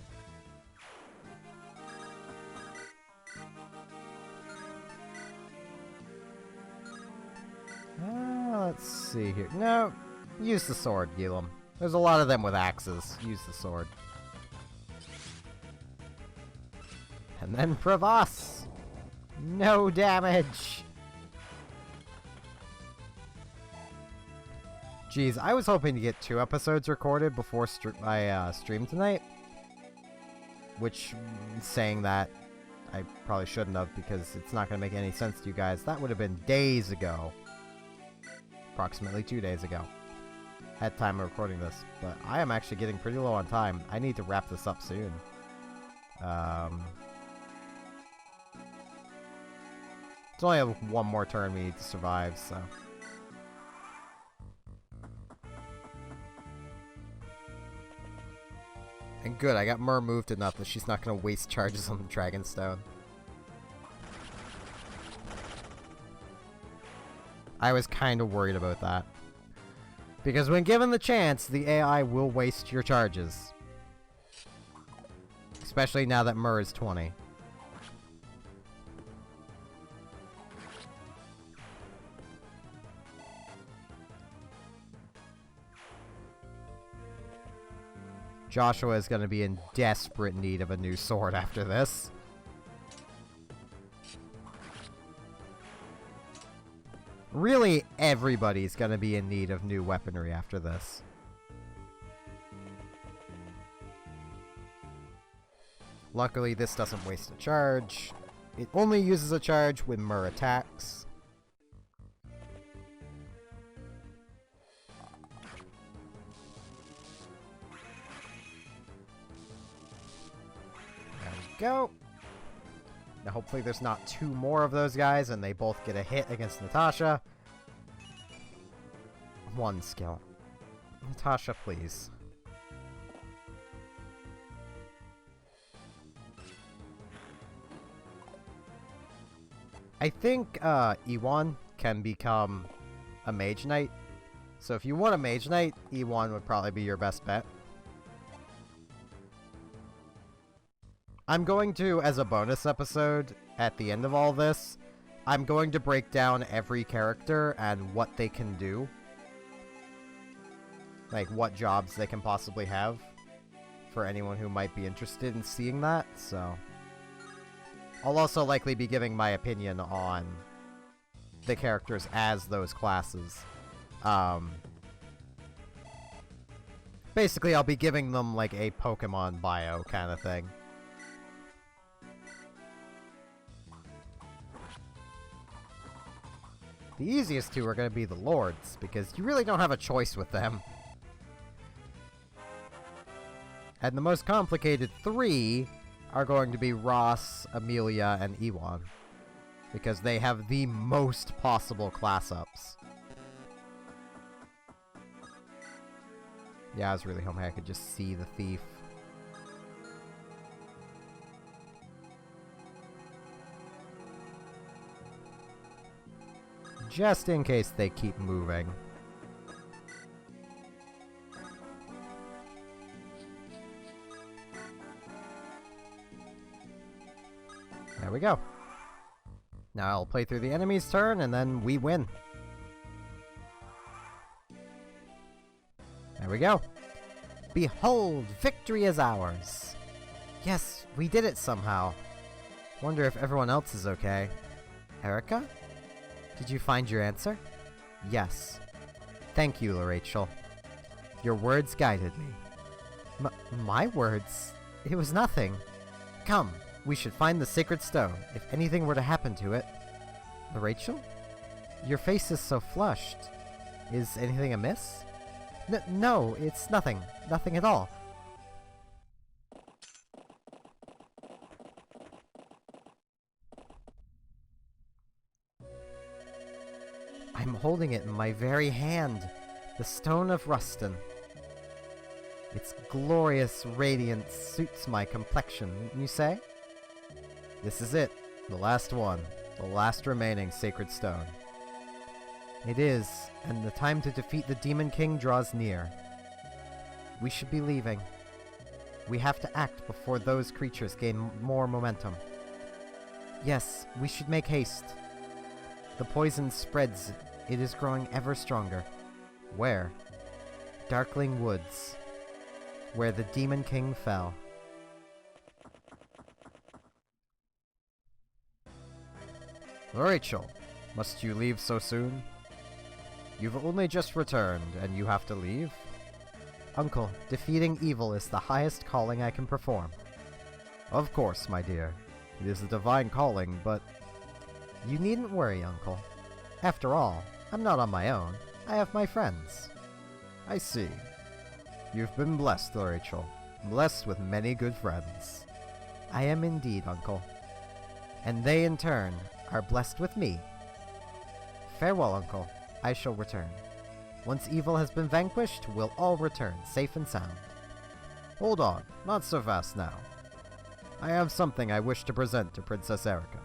Let's see here. No, use the sword, Gilum. There's a lot of them with axes. Use the sword. And then Pravas! No damage! Jeez, I was hoping to get 2 episodes recorded before I stream tonight. Which, saying that, I probably shouldn't have because it's not going to make any sense to you guys. That would have been days ago. Approximately 2 days ago. At time of recording this. But I am actually getting pretty low on time. I need to wrap this up soon. It's only one more turn we need to survive, so... And good, I got Mer moved enough that she's not going to waste charges on the Dragonstone. I was kind of worried about that. Because when given the chance, the AI will waste your charges. Especially now that Mer is 20. Joshua is going to be in desperate need of a new sword after this. Really, everybody's going to be in need of new weaponry after this. Luckily, this doesn't waste a charge. It only uses a charge when Mer attacks. Go. Now hopefully there's not 2 more of those guys and they both get a hit against Natasha. 1 skill. Natasha, please. I think Ewan can become a Mage Knight. So if you want a Mage Knight, Ewan would probably be your best bet. I'm going to, as a bonus episode, at the end of all this, I'm going to break down every character and what they can do. Like, what jobs they can possibly have. For anyone who might be interested in seeing that, so... I'll also likely be giving my opinion on the characters as those classes. Basically, I'll be giving them, like, a Pokemon bio kind of thing. The easiest 2 are going to be the Lords, because you really don't have a choice with them. And the most complicated 3 are going to be Ross, Amelia, and Ewan. Because they have the most possible class-ups. Yeah, I was really hoping I could just see the thief. Just in case they keep moving. There we go. Now I'll play through the enemy's turn, and then we win. There we go. Behold, victory is ours. Yes, we did it somehow. Wonder if everyone else is okay. Erica? Did you find your answer? Yes. Thank you, Rachel. Your words guided me. My words? It was nothing. Come, we should find the sacred stone, if anything were to happen to it. Rachel? Your face is so flushed. Is anything amiss? No, it's nothing. Nothing at all. I'm holding it in my very hand. The Stone of Rustin. Its glorious radiance suits my complexion, wouldn't you say? This is it. The last one. The last remaining sacred stone. It is, and the time to defeat the Demon King draws near. We should be leaving. We have to act before those creatures gain more momentum. Yes, we should make haste. The poison spreads. It is growing ever stronger. Where? Darkling Woods. Where the Demon King fell. Rachel, must you leave so soon? You've only just returned, and you have to leave? Uncle, defeating evil is the highest calling I can perform. Of course, my dear. It is a divine calling, but... You needn't worry, Uncle. After all, I'm not on my own. I have my friends. I see. You've been blessed, Rachel. Blessed with many good friends. I am indeed, Uncle. And they, in turn, are blessed with me. Farewell, Uncle. I shall return. Once evil has been vanquished, we'll all return, safe and sound. Hold on, not so fast now. I have something I wish to present to Princess Erica.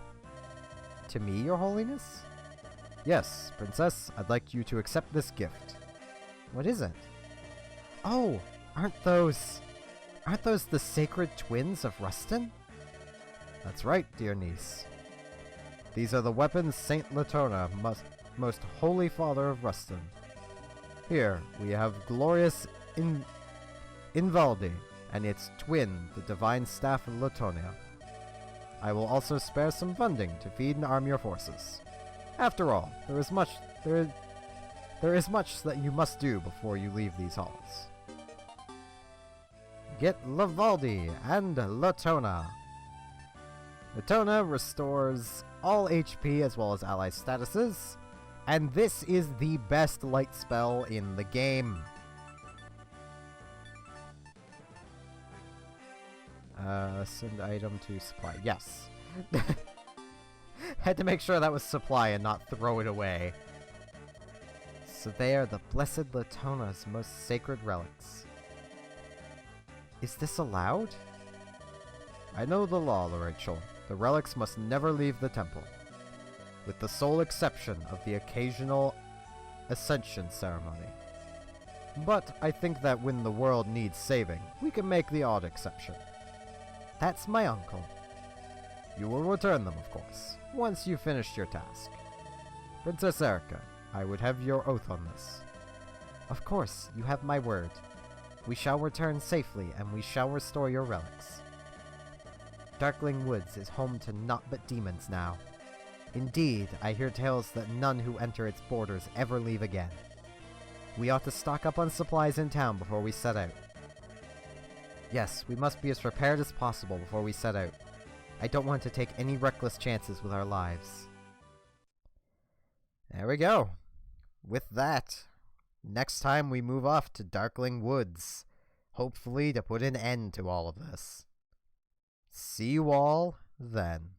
To me, Your Holiness? Yes, Princess, I'd like you to accept this gift. What is it? Oh, aren't those the sacred twins of Rustin? That's right, dear niece. These are the weapons Saint Latona, most holy father of Rustin. Here, we have glorious Invaldi, and its twin, the divine staff of Latonia. I will also spare some funding to feed and arm your forces. After all, there is much that you must do before you leave these halls. Get Lavaldi and Latona. Latona restores all HP as well as ally statuses, and this is the best light spell in the game. Send item to supply. Yes. Had to make sure that was supply and not throw it away. So they are the Blessed Latona's most sacred relics. Is this allowed? I know the law, Rachel. The relics must never leave the temple, with the sole exception of the occasional ascension ceremony. But I think that when the world needs saving, we can make the odd exception. That's my uncle. You will return them, of course, once you've finished your task. Princess Erica, I would have your oath on this. Of course, you have my word. We shall return safely, and we shall restore your relics. Darkling Woods is home to naught but demons now. Indeed, I hear tales that none who enter its borders ever leave again. We ought to stock up on supplies in town before we set out. Yes, we must be as prepared as possible before we set out. I don't want to take any reckless chances with our lives. There we go. With that, next time we move off to Darkling Woods, hopefully to put an end to all of this. See you all then.